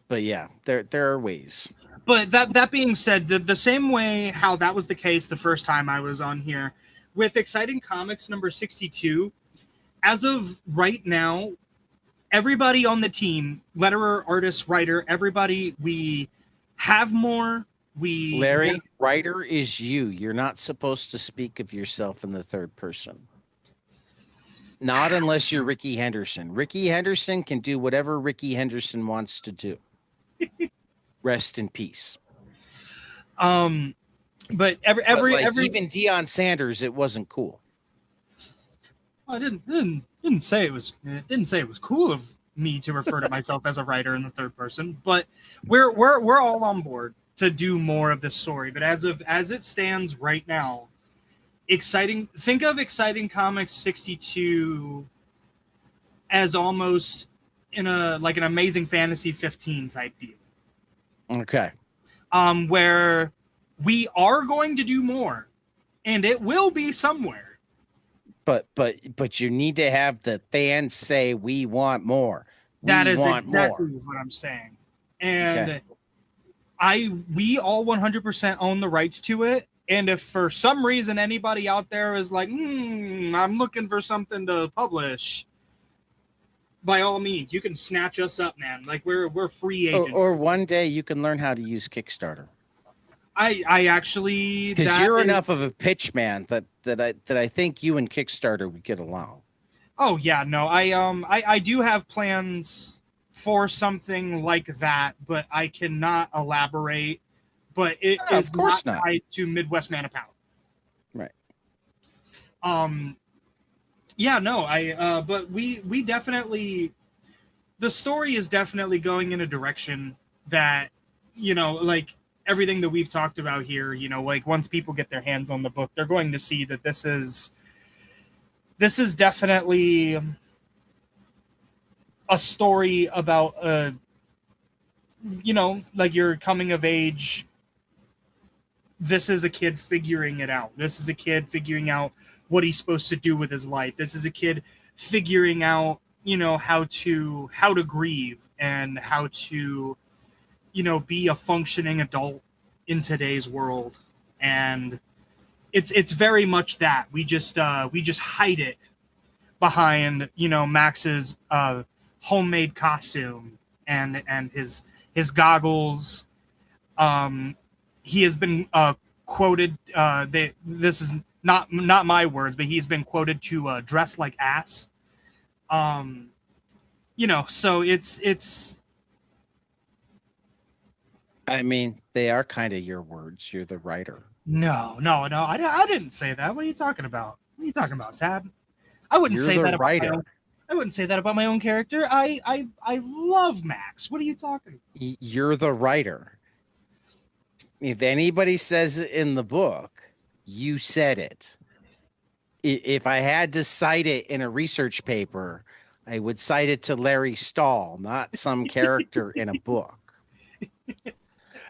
but yeah, there are ways. But that being said, the same way how that was the case the first time I was on here with Exciting Comics number 62, as of right now, everybody on the team, letterer, artist, writer, everybody, we have more. We Larry, writer is you. You're not supposed to speak of yourself in the third person. Not unless you're Ricky Henderson. Ricky Henderson can do whatever Ricky Henderson wants to do. Rest in peace. um but But like every even Deion Sanders, it wasn't cool. I didn't say it was cool of me to refer to myself as a writer in the third person, but we're all on board to do more of this story. But as it stands right now, think of Exciting Comics 62 as almost in a like an Amazing Fantasy 15 type deal. Okay. Where we are going to do more, and it will be somewhere. But you need to have the fans say we want more. That We is want exactly more. what I'm saying. Okay. And we all 100% own the rights to it. And if for some reason anybody out there is like, I'm looking for something to publish, by all means, you can snatch us up, man. Like we're free agents. Or one day you can learn how to use Kickstarter. I actually Because that you're is, enough of a pitch man that I think you and Kickstarter would get along. oh yeah, no, I do have plans for something like that, but I cannot elaborate but it No, of is not course not. tied to Midwest Man of Power. Right. Um, yeah, no, but we definitely, the story is definitely going in a direction that, like everything that we've talked about here, like once people get their hands on the book, they're going to see that this is definitely a story about like your coming of age. This is a kid figuring it out. This is a kid figuring out what he's supposed to do with his life. This is a kid figuring out, how to grieve and how to, be a functioning adult in today's world. And it's very much that. We just hide it behind, Max's homemade costume and his goggles. um he has been quoted. This is not my words, but he's been quoted to dress like ass. Um, so it's I mean, they are kind of your words. You're the writer. no. I didn't say that. What are you talking about? What are you talking about, Tad? I wouldn't You're say the that about my own. writer. I wouldn't say that about my own character. I love Max. What are you talking about? You're the writer. If anybody says it in the book, you said it. If I had to cite it in a research paper, I would cite it to Larry Stahl, not some character in a book.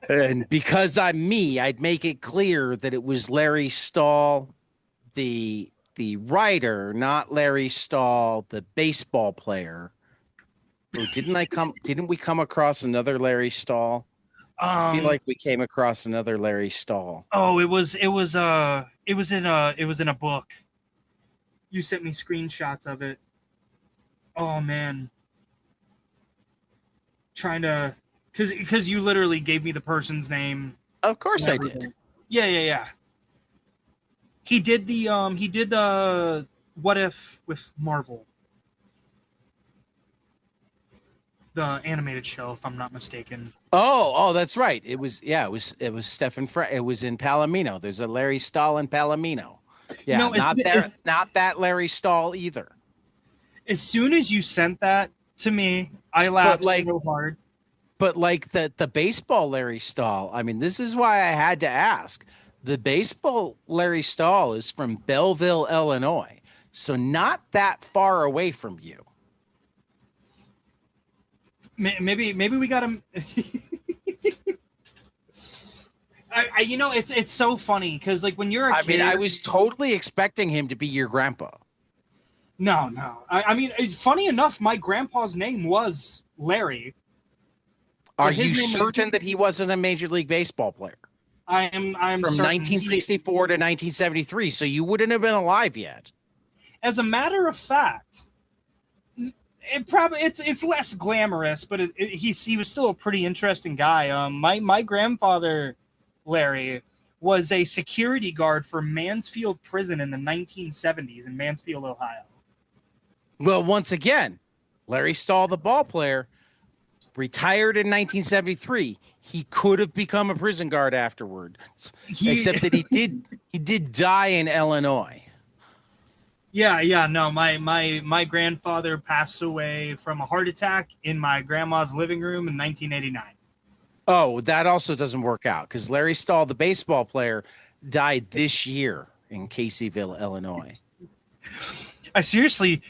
And because I'm me, I'd make it clear that it was Larry Stahl, the writer, not Larry Stahl, the baseball player. Or didn't we come across another Larry Stahl? I feel Um. like we came across another Larry Stahl. Oh, it was in a book. You sent me screenshots of it. Oh man, trying to, because you literally gave me the person's name Of and course I did. everything. Yeah. He did What If with Marvel, the animated show, if I'm not mistaken. Oh, that's right. It was Stefan it was in Palomino. There's a Larry Stahl in Palomino. You Yeah, know, as, not there, as not that Larry Stahl either. as soon as you sent that to me, I But laughed like so hard. but like the baseball Larry Stahl, I mean, this is why I had to ask. The baseball Larry Stahl is from Belleville, Illinois. So not that far away from you. Maybe we got him. It's so funny because like when you're a I mean, kid. I was totally expecting him to be your grandpa. No. I mean, it's funny enough. My grandpa's name was Larry, Are but you his name was. certain that he wasn't a Major League Baseball player I'm from certain. 1964 to 1973? So you wouldn't have been alive yet. As a matter of fact, it's less glamorous, but he was still a pretty interesting guy. My grandfather, Larry, was a security guard for Mansfield Prison in the 1970s in Mansfield, Ohio. Well, once again, Larry Stahl, the ball player, retired in 1973. He could have become a prison guard afterwards, He except that he did die in Illinois. Yeah, no, my grandfather passed away from a heart attack in my grandma's living room in 1989. Oh, that also doesn't work out because Larry Stahl, the baseball player, died this year in Caseyville, Illinois. I seriously,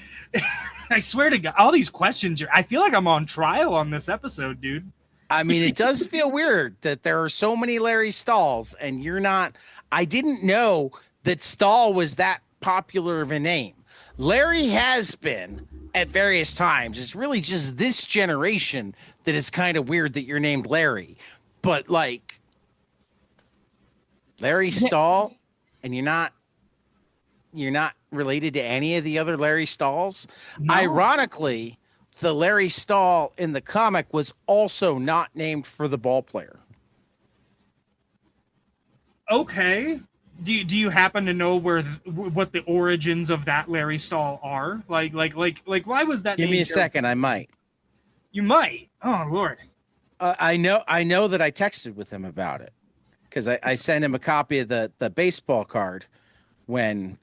I swear to God, all these questions. I feel like I'm on trial on this episode, dude. I mean, it does feel weird that there are so many Larry Stalls and you're not. I didn't know that Stahl was that popular of a name. Larry has been at various times. It's really just this generation that is kind of weird that you're named Larry. But like Larry Stahl and you're not related to any of the other Larry Stalls. No, Ironically, the Larry Stahl in the comic was also not named for the ball player. okay. Do you happen to know what the origins of that Larry Stahl are? Like why was that Give me name? a second, I might. You might. Oh Lord. I know that I texted with him about it. because I sent him a copy of the baseball card when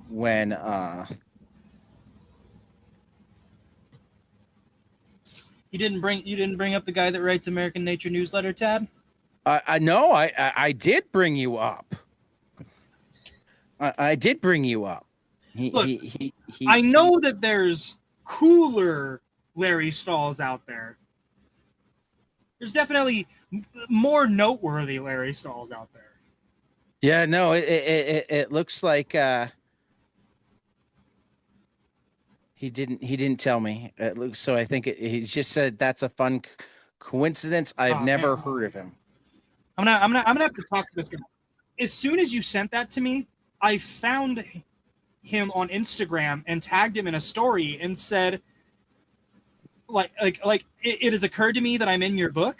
when You didn't bring up the guy that writes American Nature newsletter, Tad? I know I did bring you up. I did bring you up. He Look, he he I he. know that there's cooler Larry Stalls out there. There's definitely more noteworthy Larry Stalls out there. Yeah, no, it looks like he didn't tell me. It looks so. I think he just said that's a fun coincidence. I've Oh never man, heard of him. I'm gonna have to talk to this guy. As soon as you sent that to me, I found him on Instagram and tagged him in a story and said, it has occurred to me that I'm in your book.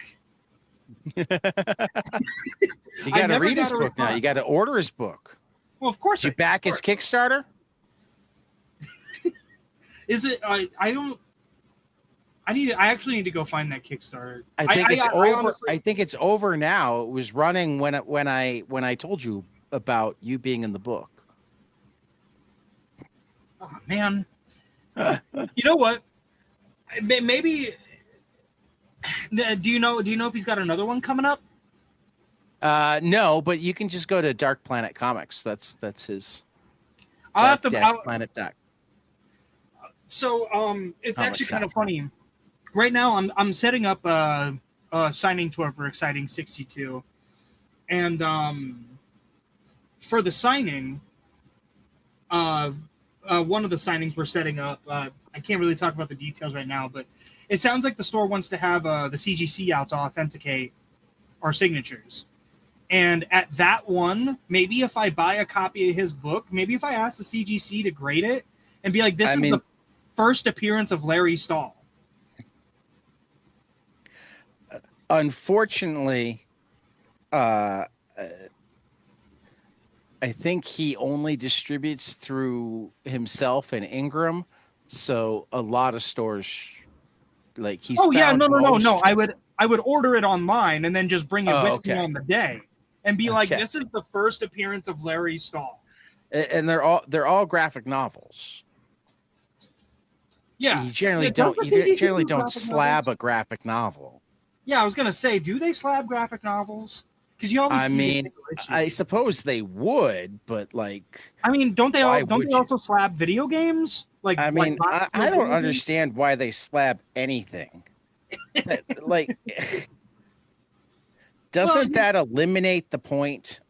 You I got to never read his got a book now. reply. You got to order his book. Well, of course Did you I back his Kickstarter? is it. I don't. I actually need to go find that Kickstarter. I think it's I over. honestly. I think it's over now. It was running when I told you about you being in the book. Oh man. You know what? Maybe. Do you know if he's got another one coming up? No, but you can just go to Dark Planet Comics. That's his I'll have Dark to. Dash Planet Doc So it's actually kind of comics.com. funny. Right now, I'm setting up a signing tour for Exciting 62, and for the signing, uh, one of the signings we're setting up. I can't really talk about the details right now, but it sounds like the store wants to have the CGC out to authenticate our signatures. And at that one, maybe if I buy a copy of his book, maybe if I ask the CGC to grade it and be like, this I is the mean, first appearance of Larry Stahl. unfortunately, uh, I think he only distributes through himself and Ingram. So a lot of stores, like he's Oh yeah, found no. most. I would order it online and then just bring it Oh, with me okay, on the day and be like, okay, this is the first appearance of Larry Stahl. and they're all graphic novels. Yeah. You generally Yeah, does don't the you CGC generally do don't graphic novels? slab a graphic novel. Yeah, I was gonna say, do they slab graphic novels? Because you always I see the mean, single issue. I suppose they would, but like, I mean, why don't they would you? also slab video games? I Like mean, I, boxes I of don't video games? understand why they slab anything. That, like, Well, doesn't that eliminate the point?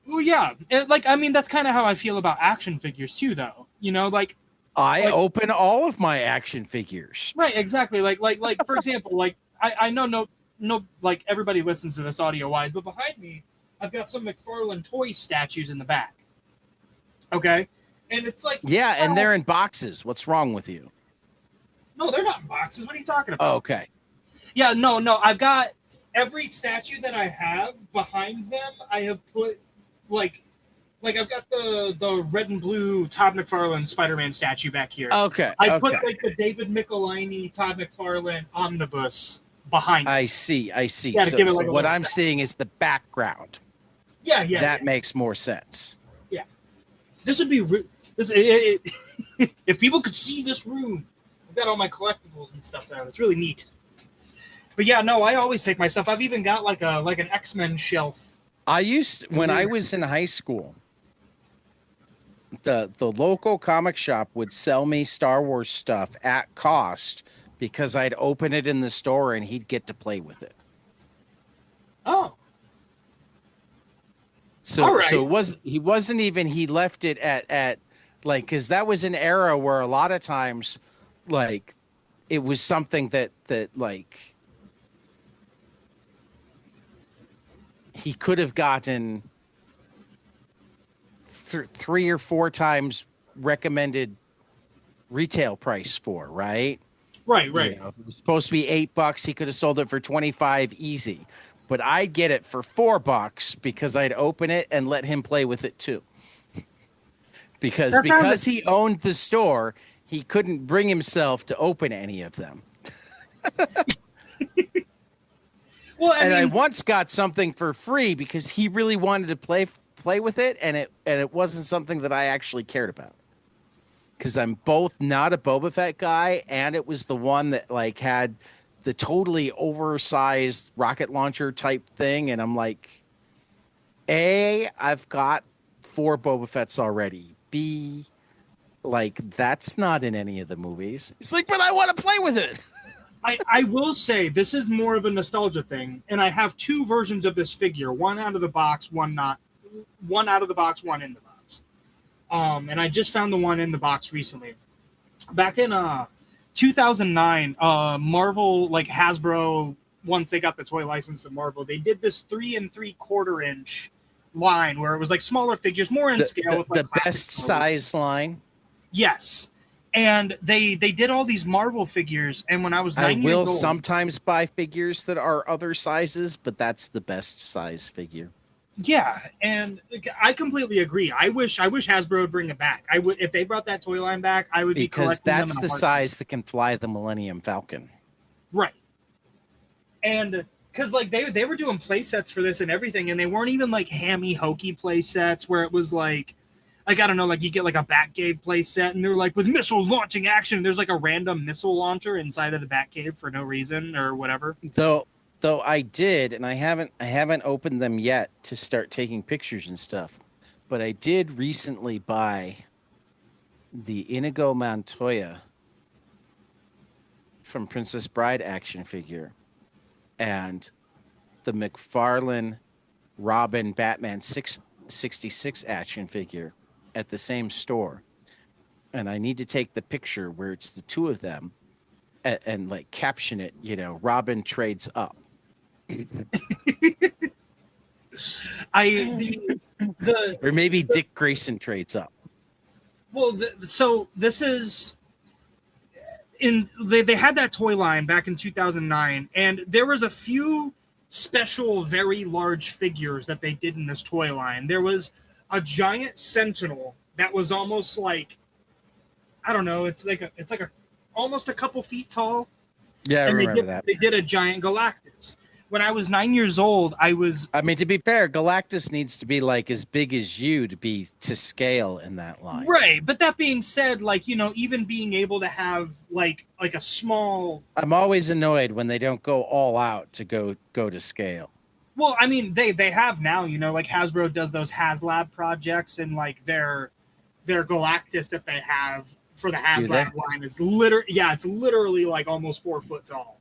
well, yeah. I mean, that's kind of how I feel about action figures too, though. You know, I like open all of my action figures. right, exactly. For example, I know like everybody listens to this audio wise, but behind me, I've got some McFarlane toy statues in the back. Okay, and it's like, Yeah, and oh, they're in boxes. What's wrong with you? no, they're not in boxes. What are you talking about? Okay. Yeah, no. I've got every statue that I have behind them. I have put like I've got the red and blue Todd McFarlane Spider-Man statue back here. Okay. I put Okay. like the David Michelinie Todd McFarlane omnibus behind it. I see. I see. Yeah, to So give it so like a what little. I'm seeing is the background. Yeah. That makes more sense. Yeah. This would be if people could see this room. I've got all my collectibles and stuff there. It's really neat. But yeah, no, I always take my stuff. I've even got like an X-Men shelf. When I was in high school, the local comic shop would sell me Star Wars stuff at cost because I'd open it in the store and he'd get to play with it. Oh, all So right. it was he wasn't even he left it at like because that was an era where a lot of times like it was something that like he could have gotten three or four times recommended retail price for, right? You Right. know, if it was supposed to be $8, he could have sold it for 25 easy. But I'd get it for $4 because I'd open it and let him play with it too. Because That sounds because he owned the store, he couldn't bring himself to open any of them. Well, I And I mean, once got something for free because he really wanted to play with it, and it wasn't something that I actually cared about. Because I'm both not a Boba Fett guy, and it was the one that like had the totally oversized rocket launcher type thing, and I'm like, A, I've got four Boba Fett's already. B, like that's not in any of the movies. It's like, but I want to play with it. I will say this is more of a nostalgia thing, and I have two versions of this figure: one out of the box, one not. One out of the box, one in the box. And I just found the one in the box recently. Back in 2009, Marvel, like Hasbro, once they got the toy license to Marvel, they did this 3 3/4 inch line where it was like smaller figures, more in scale with like The classic best Star Wars. size line. Yes, and they did all these Marvel figures, and when I was I 9 years will old, sometimes buy figures that are other sizes, but that's the best size figure. yeah, and I completely agree. I wish Hasbro would bring it back. I would if they brought that toy line back, I would be Because collecting them that's in a the heartbeat. size that can fly the Millennium Falcon. Right. And because like they were doing play sets for this and everything, and they weren't even like hammy hokey play sets where it was like I don't know, like you get like a Batcave play set and they're like with missile launching action. And there's like a random missile launcher inside of the Batcave for no reason or whatever. Though I did, and I haven't opened them yet to start taking pictures and stuff. But I did recently buy the Inigo Montoya from Princess Bride action figure and the McFarlane Robin Batman 666 action figure at the same store. And I need to take the picture where it's the two of them and like caption it, Robin trades up. I the Or maybe Dick Grayson trades up. well, so this is they had that toy line back in 2009, and there was a few special very large figures that they did in this toy line. There was a giant sentinel that was almost like, I don't know, it's like a almost a couple feet tall, Yeah, I and they remember did that. they did a giant Galactus. When I was 9 years old, I was I mean, to be fair, Galactus needs to be like as big as you to be to scale in that line. right. But that being said, like, even being able to have like a small. I'm always annoyed when they don't go all out to go to scale. Well, I mean, they have now, like Hasbro does those HasLab projects, and like their Galactus that they have for the Do they? HasLab line is it's literally like almost 4 foot tall.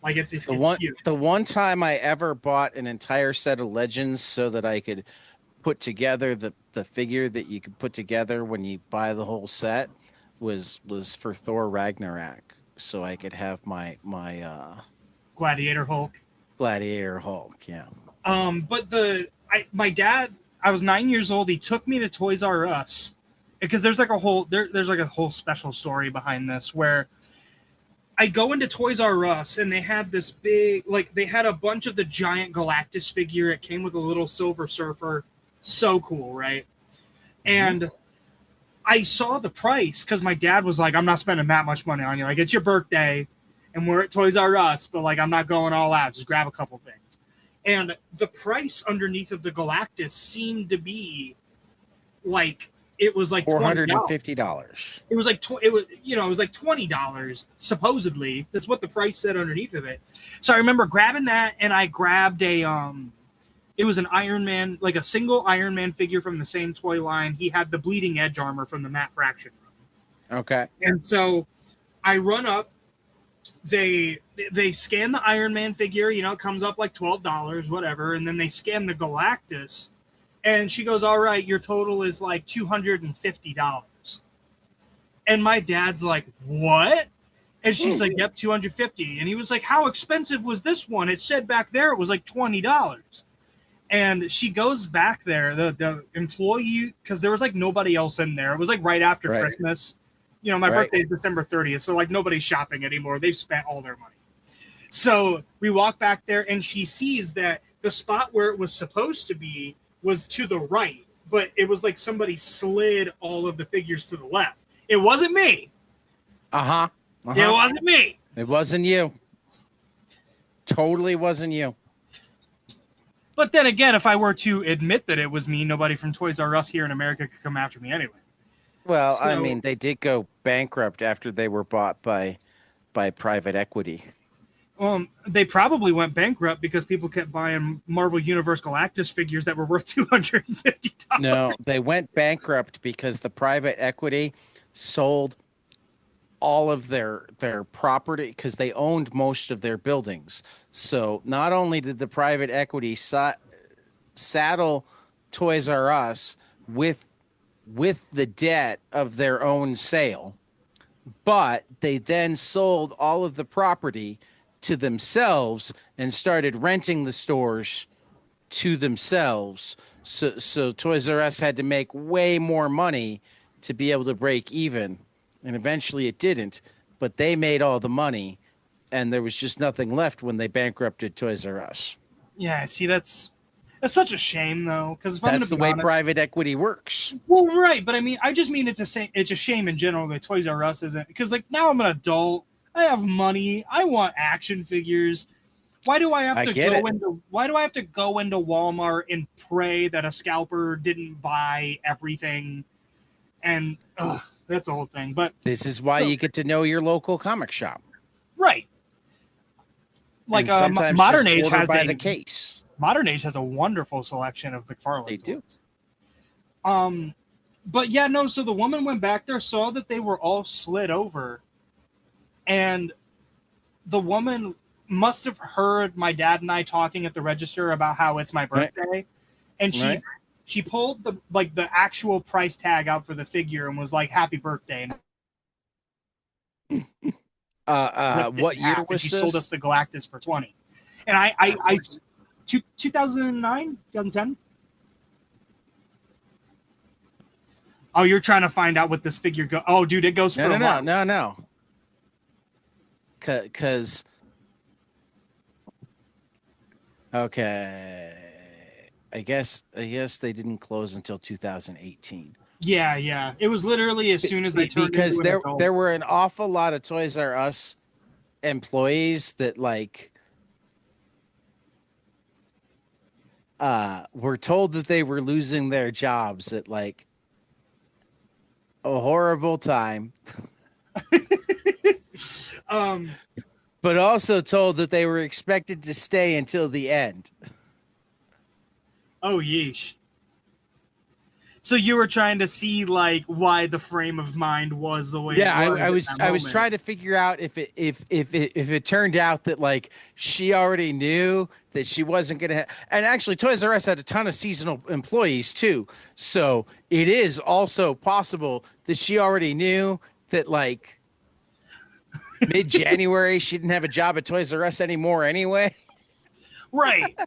Like The it's one huge. the one time I ever bought an entire set of legends so that I could put together the figure that you could put together when you buy the whole set was for Thor Ragnarok, so I could have my Gladiator Hulk. Gladiator Hulk. Yeah. But my dad, I was 9 years old. He took me to Toys R Us because there's like a whole special story behind this where I go into Toys R Us and they had this big, like they had a bunch of the giant Galactus figure. It came with a little Silver Surfer. So cool, right? Hmm. And I saw the price because my dad was like, I'm not spending that much money on you. Like, it's your birthday and we're at Toys R Us, but like, I'm not going all out. Just grab a couple things. And the price underneath of the Galactus seemed to be like, it was like $20. $450. It was like it was like $20 supposedly. That's what the price said underneath of it. So I remember grabbing that, and I grabbed it was an Iron Man, like a single Iron Man figure from the same toy line. He had the bleeding edge armor from the Matt Fraction run. Okay. And so I run up, they scan the Iron Man figure, it comes up like $12, whatever, and then they scan the Galactus, and she goes, "All right, your total is like $250." And my dad's like, "What?" And she's like, "Yep, 250." And he was like, "How expensive was this one? It said back there it was like $20." And she goes back there, the employee, because there was like nobody else in there. It was like right after Right. Christmas. My Right. birthday is December 30th, so like nobody's shopping anymore. They've spent all their money. So we walk back there, and she sees that the spot where it was supposed to be was to the right, but it was like somebody slid all of the figures to the left. It wasn't me. Uh-huh. It Uh-huh. wasn't me. It wasn't you. Totally wasn't you. But then again, if I were to admit that it was me, nobody from Toys R Us here in America could come after me anyway. Well, I So mean, they did go bankrupt after they were bought by private equity. they probably went bankrupt because people kept buying Marvel Universe Galactus figures that were worth $250. No, they went bankrupt because the private equity sold all of their property because they owned most of their buildings. So not only did the private equity saddle Toys R Us with the debt of their own sale, but they then sold all of the property to themselves and started renting the stores to themselves. So Toys R Us had to make way more money to be able to break even. And eventually it didn't, but they made all the money and there was just nothing left when they bankrupted Toys R Us. Yeah, see, that's such a shame though. Because if I'm going That's to the be way honest, private equity works. well, right, but I mean, I just mean it's a shame in general that Toys R Us isn't because like now I'm an adult, I have money, I want action figures. I get it. Why do I have to go into Walmart and pray that a scalper didn't buy everything? And that's the whole thing. But This is why so you get to know your local comic shop right, like and sometimes just order by the case. Modern Age has a wonderful selection of They McFarlane do. toys. Um, but yeah, no. So the woman went back there, saw that they were all slid over, and the woman must have heard my dad and I talking at the register about how it's my Right. birthday, and Right. she pulled the actual price tag out for the figure and was like, "Happy birthday!" and ripped it What in year half. And she was sold us this? the Galactus for 20. And I 2009, 2010. Oh, you're trying to find out what this figure go. Oh, dude, it goes No, for no, a no, lot. no, no. Cause okay. I guess they didn't close until 2018. Yeah, yeah. It was literally as soon as I turned Because into an there adult. were an awful lot of Toys R Us employees that were told that they were losing their jobs at like a horrible time, um, but also told that they were expected to stay until the end. oh yeesh. So you were trying to see like why the frame of mind was the way it Yeah, was I at was that I was moment. trying to figure out if it turned out that like she already knew that she wasn't gonna and actually Toys R Us had a ton of seasonal employees too. So it is also possible that she already knew that like mid-January she didn't have a job at Toys R Us anymore anyway. Right.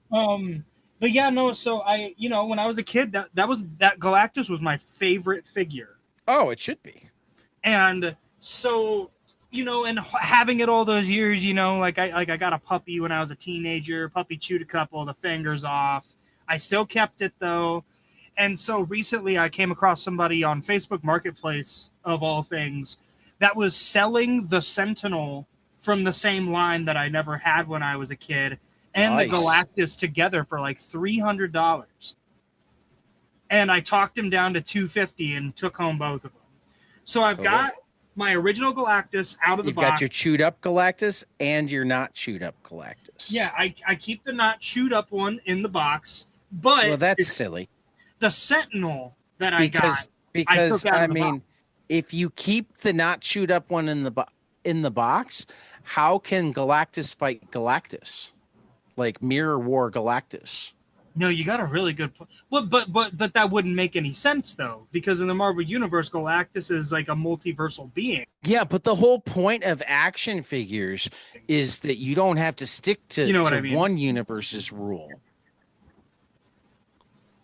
But yeah, no, so when I was a kid, that Galactus was my favorite figure. Oh, it should be. And so, and having it all those years, like I got a puppy when I was a teenager. Puppy chewed a couple of the fingers off. I still kept it though. And so recently I came across somebody on Facebook Marketplace of all things that was selling the Sentinel from the same line that I never had when I was a kid and the Nice. Galactus together for like $300. And I talked him down to 250 and took home both of them. So I've Cool. got my original Galactus out of the You've got box. your chewed up Galactus and your not chewed up Galactus. Yeah, I keep the not chewed up one in the box, Well, but that's silly. the Sentinel that I got, because I took because out I of the box. mean, if you keep the not chewed up one in the box, how can Galactus fight Galactus? Like Mirror War Galactus. No, you got a really good point. But that wouldn't make any sense though, because in the Marvel universe, Galactus is like a multiversal being. Yeah, but the whole point of action figures is that you don't have to stick You know what to I mean? one universe's rule.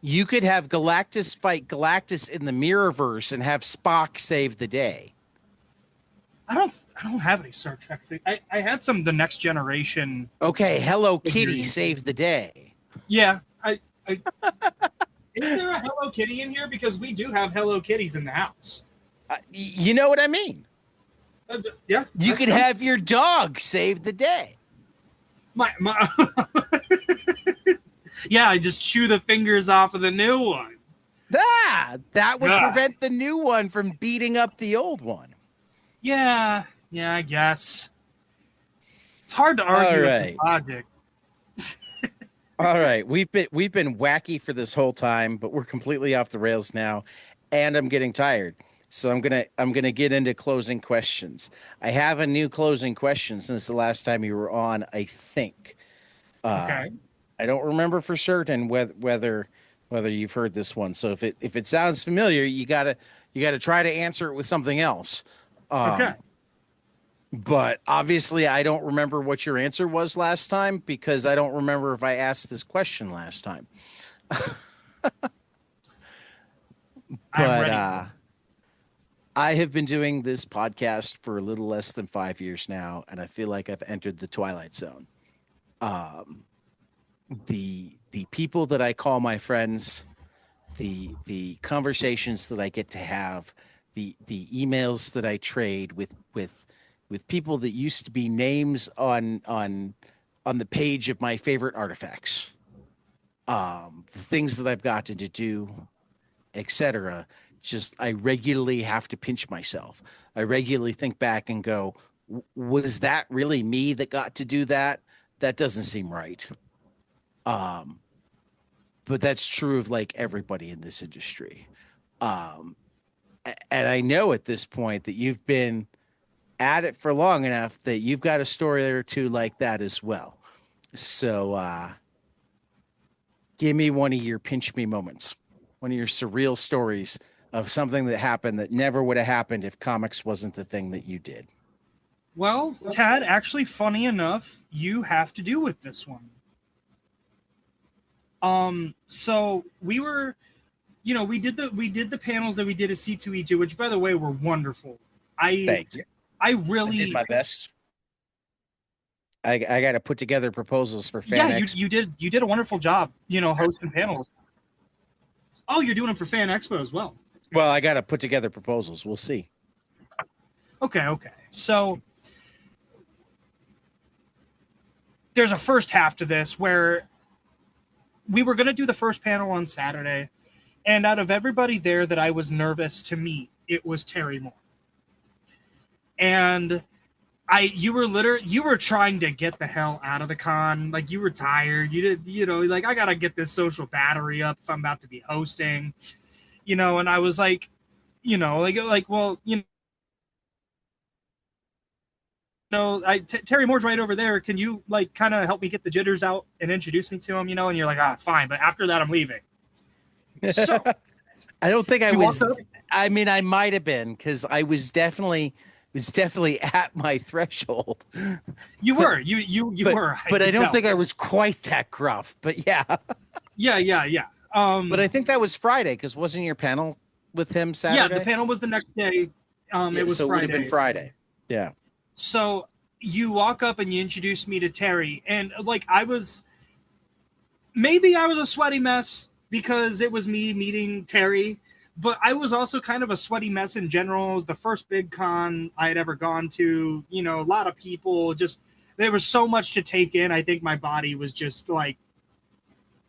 You could have Galactus fight Galactus in the Mirrorverse and have Spock save the day. I don't have any Star Trek thing. I had some the Next Generation. Okay, Hello Kitty Figurines. save the day. Yeah, I is there a Hello Kitty in here? Because we do have Hello Kitties in the house. You know what I mean? Yeah, You could have your dog save the day. my Yeah, I just chew the fingers off of the new one. That would Ugh. prevent the new one from beating up the old one. Yeah, I guess. It's hard to All argue with the right. logic. All right. We've been wacky for this whole time, but we're completely off the rails now, and I'm getting tired. So I'm gonna get into closing questions. I have a new closing question since the last time you were on, I think. Uh Okay. I don't remember for certain whether you've heard this one. So if it sounds familiar, you gotta try to answer it with something else. Okay. Um, but obviously, I don't remember what your answer was last time because I don't remember if I asked this question last time. I'm But ready. I have been doing this podcast for a little less than 5 years now, and I feel like I've entered the twilight zone. Um, the people that I call my friends, the conversations that I get to have, the emails that I trade with people that used to be names on the page of my favorite artifacts, the things that I've gotten to do, etc. Just I regularly have to pinch myself. I regularly think back and go, was that really me that got to do that? That doesn't seem right. Um, but that's true of like everybody in this industry. Um, and I know at this point that you've been at it for long enough that you've got a story or two like that as well. So give me one of your pinch me moments, one of your surreal stories of something that happened that never would have happened if comics wasn't the thing that you did. Well, Tad, actually, funny enough, you have to do with this one. So we were, we did the panels that we did at C2E2, which by the way were wonderful. I Thank you. I I did really, my best. I got to put together proposals for yeah, Fan you Expo. you did a wonderful job, hosting panels. Oh, you're doing them for Fan Expo as well. Well, I got to put together proposals. We'll see. Okay. So there's a first half to this where we were going to do the first panel on Saturday, and out of everybody there that I was nervous to meet, it was Terry Moore. And you were trying to get the hell out of the con. Like, you were tired. You did, like, I got to get this social battery up if I'm about to be hosting, and I was like, well, Terry Moore's right over there. Can you like kind of help me get the jitters out and introduce me to him, And you're like, fine. But after that, I'm leaving. So I don't think I you walked was. up. I mean, I might have been because I was definitely at my threshold. You But were. You but were. I but I could don't tell. think I was quite that gruff. But yeah. Yeah. But I think that was Friday because wasn't your panel with him Yeah. The Saturday? panel was the next day. It Yeah, was so it would have been Friday. Friday. Yeah. So you walk up and you introduce me to Terry, and like maybe I was a sweaty mess because it was me meeting Terry, but I was also kind of a sweaty mess in general. It was the first big con I had ever gone to. A lot of people. Just there was so much to take in. I think my body was just like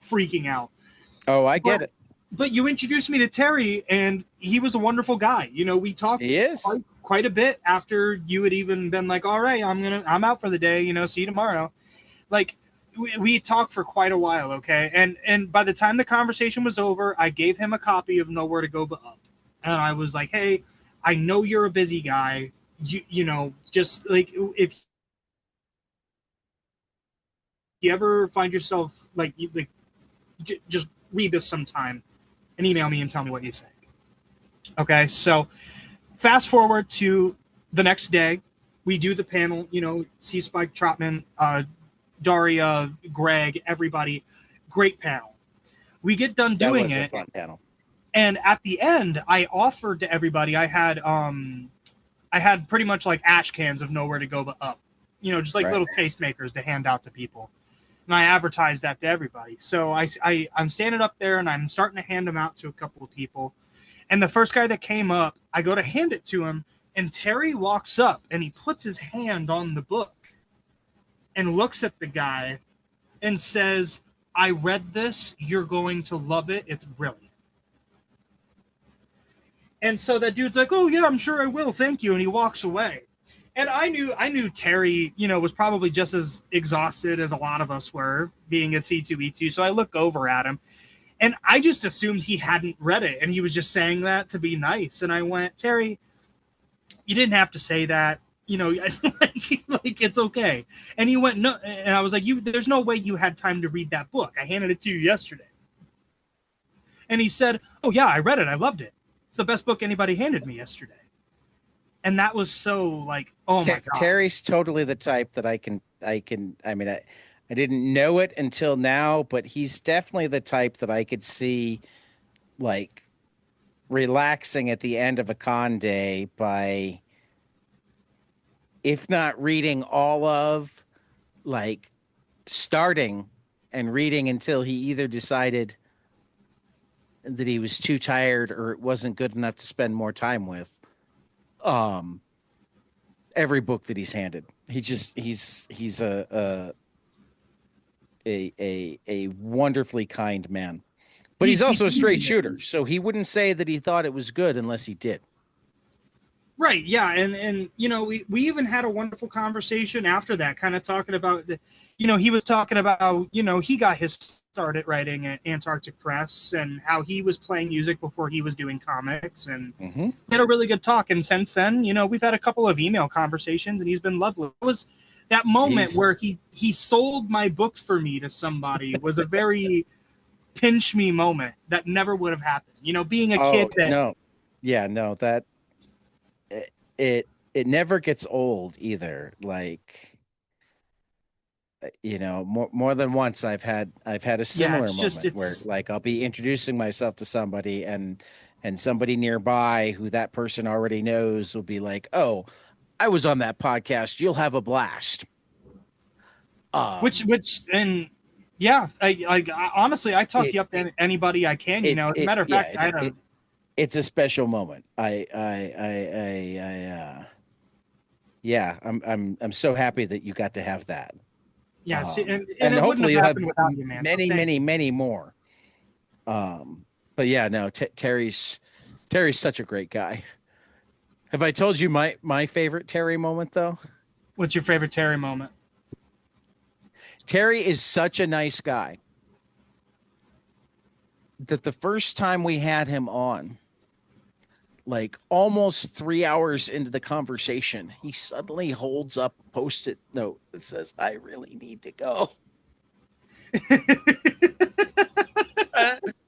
freaking out. Oh, I get But it. but you introduced me to Terry, and he was a wonderful guy. We He talked is. quite a bit after you had even been like, "All right, I'm out for the day. See you tomorrow." Like we talked for quite a while, okay? And by the time the conversation was over, I gave him a copy of Nowhere to Go But Up, and I was like, "Hey, I know you're a busy guy. Just like if you ever find yourself just read this sometime and email me and tell me what you think." Okay, so fast forward to the next day, we do the panel. C. Spike Trotman, Daria, Greg, everybody, great panel. We get done That doing was a it, fun panel. and at the end, I offered to everybody. I had pretty much like ash cans of Nowhere to Go But Up, just like Right. little tastemakers to hand out to people. And I advertised that to everybody. So I'm standing up there and I'm starting to hand them out to a couple of people. And the first guy that came up, I go to hand it to him, and Terry walks up and he puts his hand on the book and looks at the guy and says, I read this. You're going to love it. It's brilliant. And so that dude's like, "Oh yeah, I'm sure I will. Thank you." And he walks away. And I knew Terry, was probably just as exhausted as a lot of us were being at C2E2. So I look over at him and I just assumed he hadn't read it and he was just saying that to be nice. And I went, "Terry, you didn't have to say that. Like it's okay." And he went, "No." And I was like, "There's no way you had time to read that book. I handed it to you yesterday." And he said, "Oh yeah, I read it. I loved it. It's the best book anybody handed me yesterday." And that was so like, oh my god. Terry's totally the type that I mean, I didn't know it until now, but he's definitely the type that I could see like relaxing at the end of a con day by, if not reading all of, like starting and reading until he either decided that he was too tired or it wasn't good enough to spend more time with. Um, every book that he's handed, he's a wonderfully kind man, but he's He also a straight shooter, so he wouldn't say that he thought it was good unless he did. Right, yeah, and we even had a wonderful conversation after that, kind of talking about he was talking about he got his start at writing at Antarctic Press and how he was playing music before he was doing comics, and Mm-hmm. we had a really good talk. And since then, we've had a couple of email conversations, and he's been lovely. It was that moment He's where he sold my book for me to somebody was a very pinch me moment that never would have happened. Being a kid Oh that no, yeah, no, that it never gets old either. Like, more than once I've had a yeah, similar it's just moment where it's like I'll be introducing myself to somebody, and somebody nearby who that person already knows will be like, "Oh, I was on that podcast. You'll have a blast." Um, which and yeah, I honestly I talk it you up to anybody I can. it As a it matter of yeah, fact, I had a it's a special moment. Yeah, I'm so happy that you got to have that. yeah, see, and And it wouldn't hopefully have you'll have happened without you, man. So many, thank many, you. many more. But yeah, no, Terry's such a great guy. Have I told you my favorite Terry moment though? What's your favorite Terry moment? Terry is such a nice guy that the first time we had him on, like almost 3 hours into the conversation, he suddenly holds up a post-it note that says, "I really need to go."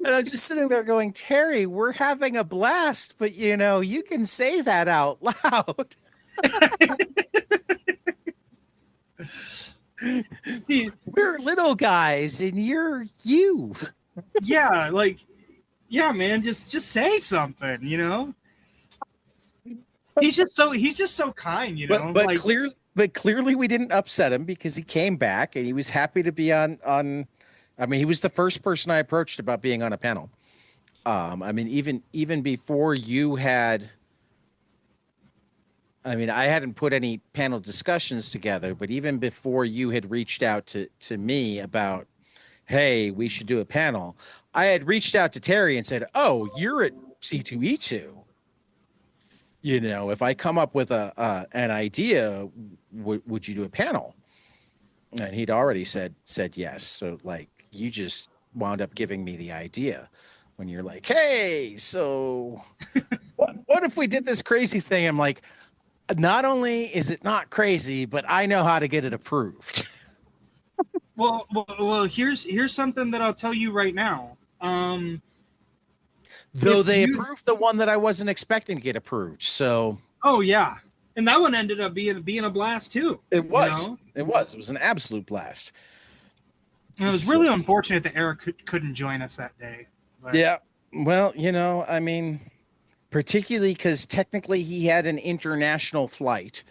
And I'm just sitting there going, "Terry, we're having a blast, but you can say that out loud." See, We're little guys and you're you. yeah, like yeah, man, just say something. He's just so kind. But Like clearly we didn't upset him because he came back and he was happy to be on. I mean, he was the first person I approached about being on a panel. I mean, even before you had, I mean, I hadn't put any panel discussions together, but even before you had reached out to me about, hey, we should do a panel, I had reached out to Terry and said, "Oh, you're at C2E2. If I come up with an idea, would you do a panel?" And he'd already said yes. So like you just wound up giving me the idea when you're like, "Hey, so what if we did this crazy thing?" I'm like, not only is it not crazy, but I know how to get it approved. well, here's something that I'll tell you right now. Though If they you approved the one that I wasn't expecting to get approved. So Oh yeah, and that one ended up being a blast too. it You was. know, It was an absolute blast. and it was So really unfortunate that Eric couldn't join us that day. But yeah. Well, I mean, particularly because technically he had an international flight.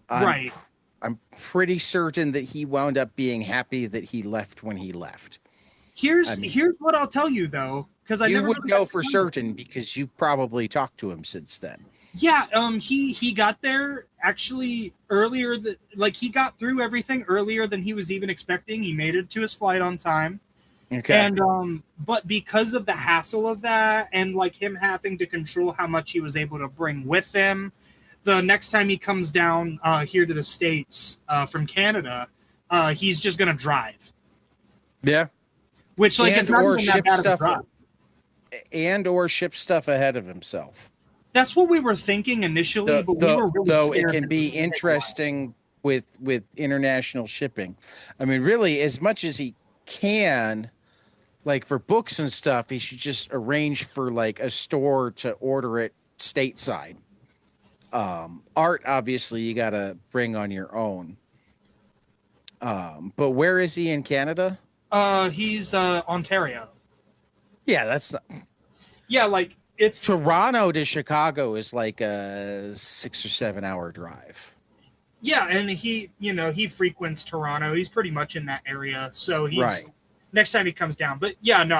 I'm right, I'm pretty certain that he wound up being happy that he left when he left. I mean, here's what I'll tell you though, because I you never would really got know to for tell you. certain because you've probably talked to him since then. Yeah, he got there actually earlier. Like he got through everything earlier than he was even expecting. He made it to his flight on time. Okay. And but because of the hassle of that and like him having to control how much he was able to bring with him, the next time he comes down here to the States from Canada, he's just gonna drive. Yeah. Which like it's And not or even that ship bad of a stuff drive. and or ship stuff ahead of himself. That's what we were thinking initially, but we were really Though it scared can that it was be gonna take a while. interesting with international shipping. I mean, really, as much as he can, like for books and stuff, he should just arrange for like a store to order it stateside. Art, obviously, you got to bring on your own. But where is he in Canada? He's Ontario. Yeah, that's not, Yeah, like it's Toronto to Chicago is like a 6 or 7 hour drive. yeah, and he, he frequents Toronto. He's pretty much in that area. So he's Right. next time he comes down. But yeah, no,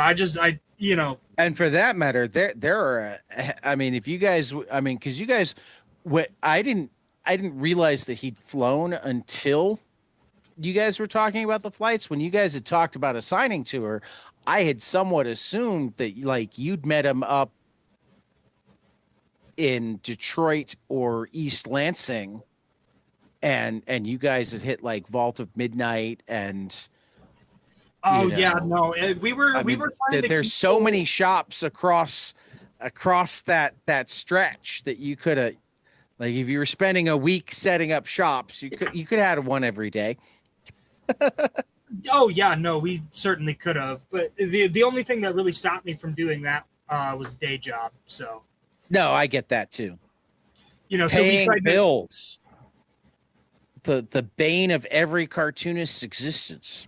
And for that matter, there are. I mean, if you guys, I mean, because you guys, what I didn't realize that he'd flown until you guys were talking about the flights. When you guys had talked about a signing tour, I had somewhat assumed that like you'd met him up in Detroit or East Lansing, and you guys had hit like Vault of Midnight, and you oh yeah, know, no, we I mean, were trying to there's keep so many shops across that stretch that you could have, like, if you were spending a week setting up shops, you could have one every day. oh yeah, no, we certainly could have. But the only thing that really stopped me from doing that was day job. So No, I get that too. so we Paying tried to. bills, the bane of every cartoonist's existence.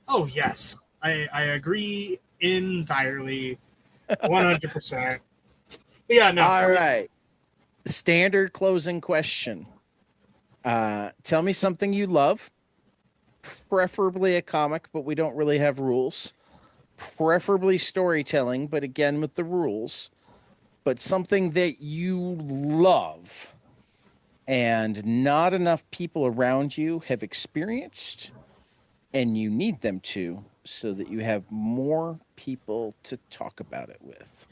Oh yes, I agree entirely, 100%. Yeah, no. All right. Standard closing question. Tell me something you love, preferably a comic, but we don't really have rules. Preferably storytelling, but again with the rules. But something that you love and not enough people around you have experienced, and you need them to so that you have more people to talk about it with.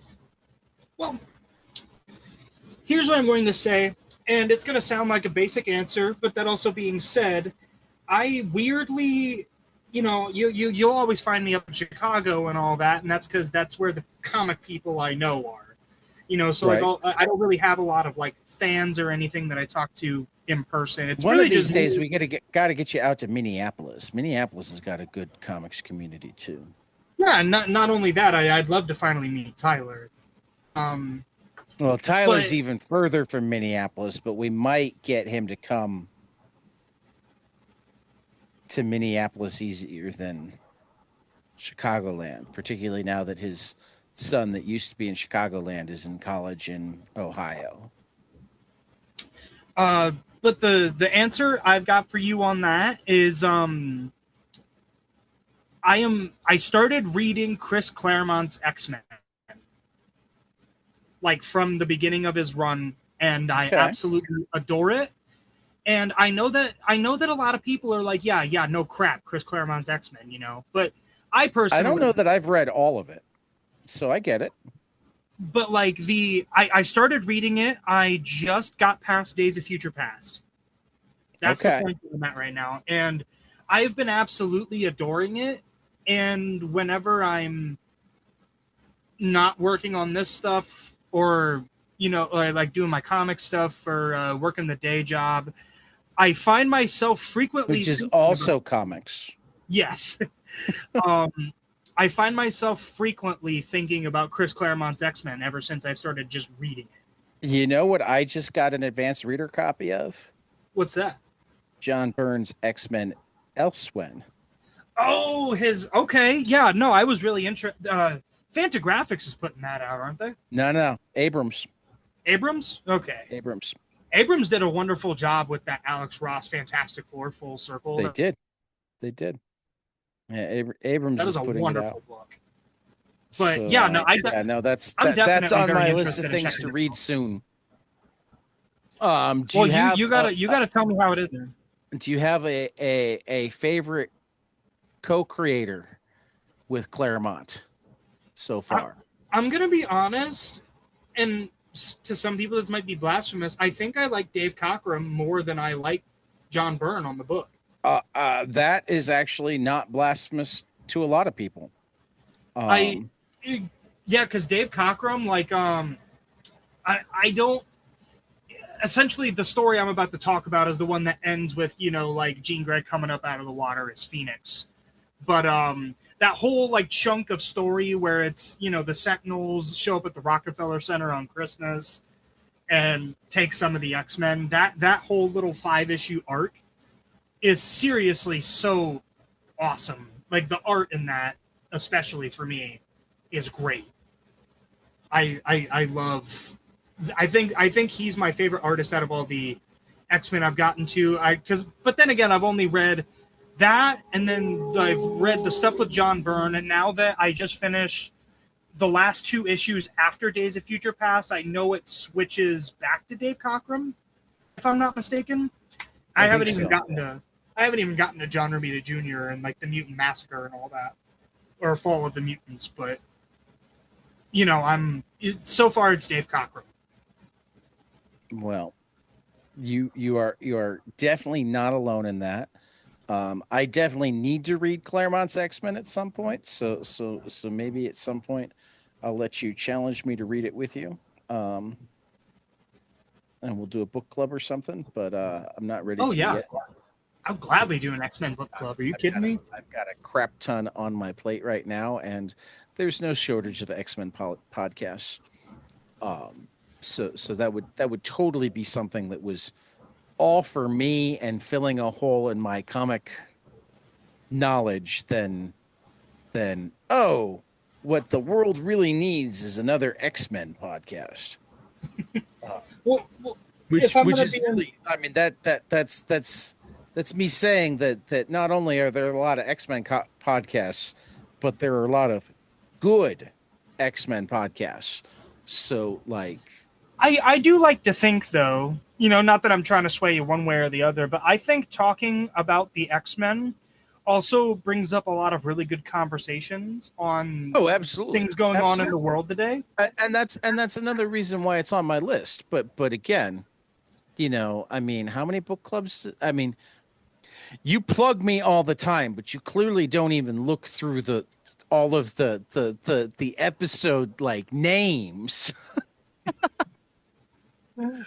Well, here's what I'm going to say, and it's going to sound like a basic answer, but that also being said, I weirdly, you'll always find me up in Chicago and all that, and that's because that's where the comic people I know are. So like Right. I don't really have a lot of like fans or anything that I talk to in person. It's One really of these just days we got to get you out to Minneapolis. Minneapolis has got a good comics community too. yeah. Not only that, I'd love to finally meet Tyler. Um, Well, but Tyler's even further from Minneapolis, but we might get him to come to Minneapolis easier than Chicagoland, particularly now that his son that used to be in Chicagoland is in college in Ohio. uh, but the answer I've got for you on that is I started reading Chris Claremont's X-Men like from the beginning of his run, and I Okay. absolutely adore it. And I know that a lot of people are like, yeah, no crap, Chris Claremont's X-Men, But I I don't know personally, that I've read all of it, so I get it. but like I started reading it. I just got past Days of Future Past. That's the Okay. point that I'm at right now, and I've been absolutely adoring it. And whenever I'm not working on this stuff, or like doing my comic stuff or working the day job, I find myself frequently Which is thinking about also comics. yes. um, I find myself frequently thinking about Chris Claremont's X-Men ever since I started just reading it. You know what I just got an advanced reader copy of? What's that? John Byrne's X-Men Elsewhere. Oh, his okay, yeah. No, I was really interested. Fantagraphics is putting that out, aren't they? No, no, Abrams. Abrams. Okay. Abrams. Abrams did a wonderful job with that Alex Ross Fantastic Four full circle. They did. They did. Yeah, Abrams That is is a putting it out. wonderful book. But So yeah, no, yeah, no, I'm that's definitely on very my list interested of in things checking to it read out. soon. Do Well, you have you gotta tell me how it is. do you have a favorite co-creator with Claremont so I, far. I'm gonna be honest, and to some people this might be blasphemous. I think I like Dave Cockrum more than I like John Byrne on the book. That is actually not blasphemous to a lot of people. I Um, yeah, because Dave Cockrum, like I don't essentially the story I'm about to talk about is the one that ends with, like Jean Grey coming up out of the water as Phoenix. But that whole like chunk of story where it's, the Sentinels show up at the Rockefeller Center on Christmas and take some of the X-Men, that whole little 5-issue arc is seriously so awesome. Like the art in that, especially for me, is great. I love. I think he's my favorite artist out of all the X-Men I've gotten to. But then again, I've only read that, and then I've read the stuff with John Byrne, and now that I just finished the last 2 issues after Days of Future Past, I know it switches back to Dave Cockrum, if I'm not mistaken. I I think haven't even so. gotten to I haven't even gotten to John Romita Jr. and like the Mutant Massacre and all that, or Fall of the Mutants. But so far it's Dave Cockrum. Well, you are definitely not alone in that. I definitely need to read Claremont's X-Men at some point. So maybe at some point I'll let you challenge me to read it with you. Um, and we'll do a book club or something, but I'm not ready Oh to yeah, yet. I'll gladly do an X-Men book club. Are you kidding me? I've got a crap ton on my plate right now, and there's no shortage of X-Men podcasts. Um, so that would totally be something that was all for me and filling a hole in my comic knowledge. Then oh, what the world really needs is another X-Men podcast. Uh, Well, which if I'm which gonna is be in, really, I mean, that's me saying that not only are there a lot of X-Men podcasts, but there are a lot of good X-Men podcasts. So like, I do like to think though, not that I'm trying to sway you one way or the other, but I think talking about the X-Men also brings up a lot of really good conversations on oh, absolutely, things going on in the absolutely. world today. And that's another reason why it's on my list. But again, I mean, how many book clubs? I mean, you plug me all the time, but you clearly don't even look through the all of the episode like names.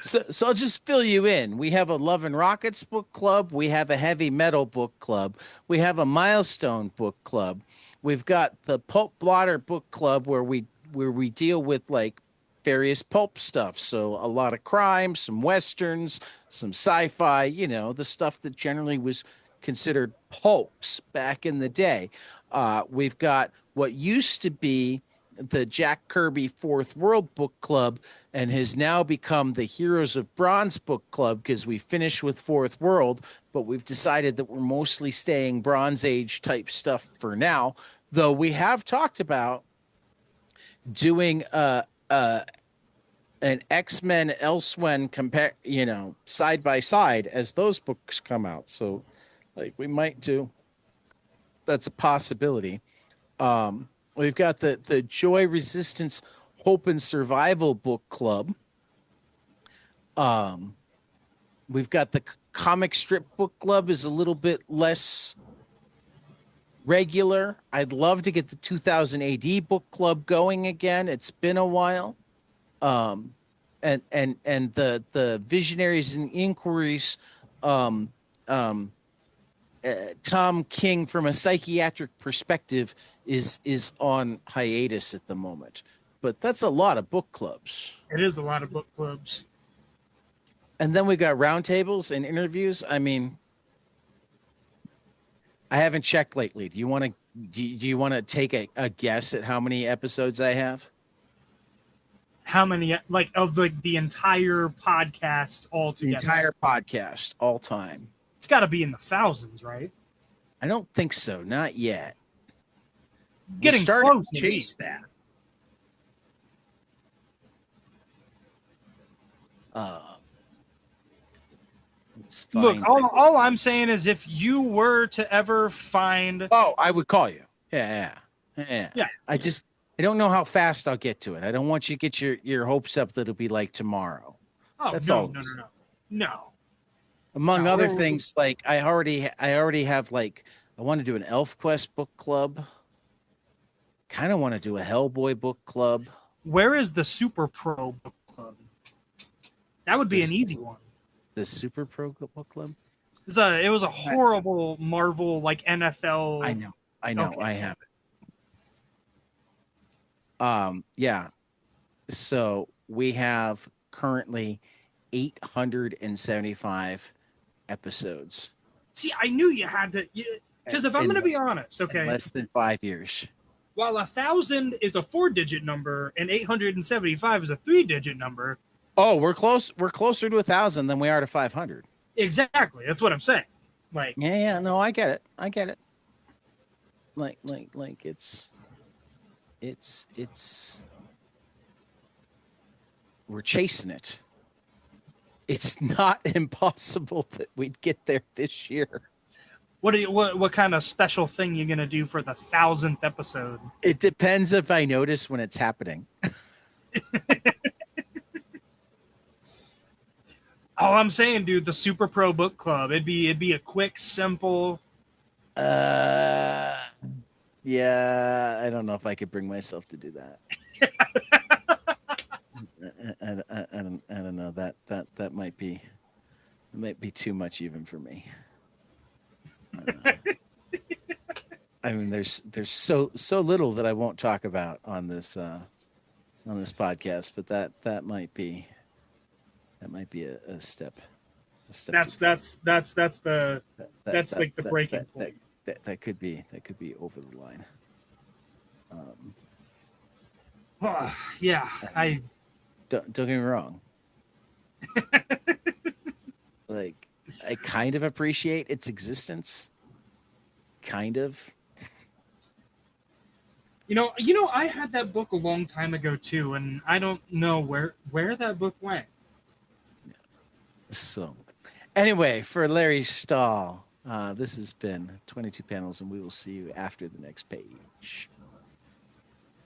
So I'll just fill you in. We have a Love and Rockets book club. We have a heavy metal book club. We have a milestone book club. We've got the pulp blotter book club where we deal with like various pulp stuff. So a lot of crime, some westerns, some sci-fi, the stuff that generally was considered pulps back in the day. We've got what used to be the Jack Kirby Fourth World Book Club and has now become the Heroes of Bronze Book Club because we finished with Fourth World, but we've decided that we're mostly staying Bronze Age type stuff for now. Though we have talked about doing an X-Men Elsewhen compare, side by side as those books come out. So like we might do, that's a possibility. We've got the Joy Resistance Hope and Survival Book Club. Um, we've got the comic strip book club is a little bit less regular. I'd love to get the 2000 AD book club going again. It's been a while. Um, and the Visionaries and Inquiries, um, um, Tom King from a psychiatric perspective is on hiatus at the moment. But that's a lot of book clubs. It is a lot of book clubs. And then we got roundtables and interviews. I mean, I haven't checked lately. Do you want to take a guess at how many episodes I have? How many, like, of like the entire podcast The altogether? entire podcast, all time. It's got to be in the thousands, right? I don't think so. Not yet. We're Getting starting close, to at least. chase that. Uh, let's Look, find. all I'm saying is if you were to ever find Oh, I would call you. Yeah, yeah, Yeah. Yeah. I don't know how fast I'll get to it. I don't want you to get your hopes up that it'll be like tomorrow. Oh That's no, all. no, no, no, no, Among no. other things, like I already have like I want to do an Elf Quest book club. Kind of want to do a Hellboy book club. Where is the Super Pro Book Club? That would be This an easy one. the Super Pro book club. It was a I, horrible Marvel like I NFL. know. I know. Okay. I have it. Yeah. So we have currently 875 episodes See, I knew you had to. Because if I'm going to in be honest, in okay, less than 5 years. while 1,000 is a four-digit number and 875 is a three-digit number, Oh, we're close. We're closer to 1,000 than we are to 500. exactly. That's what I'm saying. Like, Yeah, yeah. No, I get it. I get it. Like it's we're chasing it. It's not impossible that we'd get there this year. what kind of special thing you gonna do for the 1,000th episode? It depends if I notice when it's happening. All I'm saying, dude, the Super Pro Book Club. It'd be a quick, simple. Uh, yeah, I don't know if I could bring myself to do that. I don't know that might be too much even for me. I mean, there's so little that I won't talk about on this podcast, but that might be a step too That's far. that's that's that's the That that that's that like the that breaking that that point. that could be over the line. Um, Yeah, I mean, I don't get me wrong. Like, I kind of appreciate its existence, kind of. I had that book a long time ago too, and I don't know where that book went. So, anyway, for Larry Stahl, this has been 22 panels, and we will see you after the next page.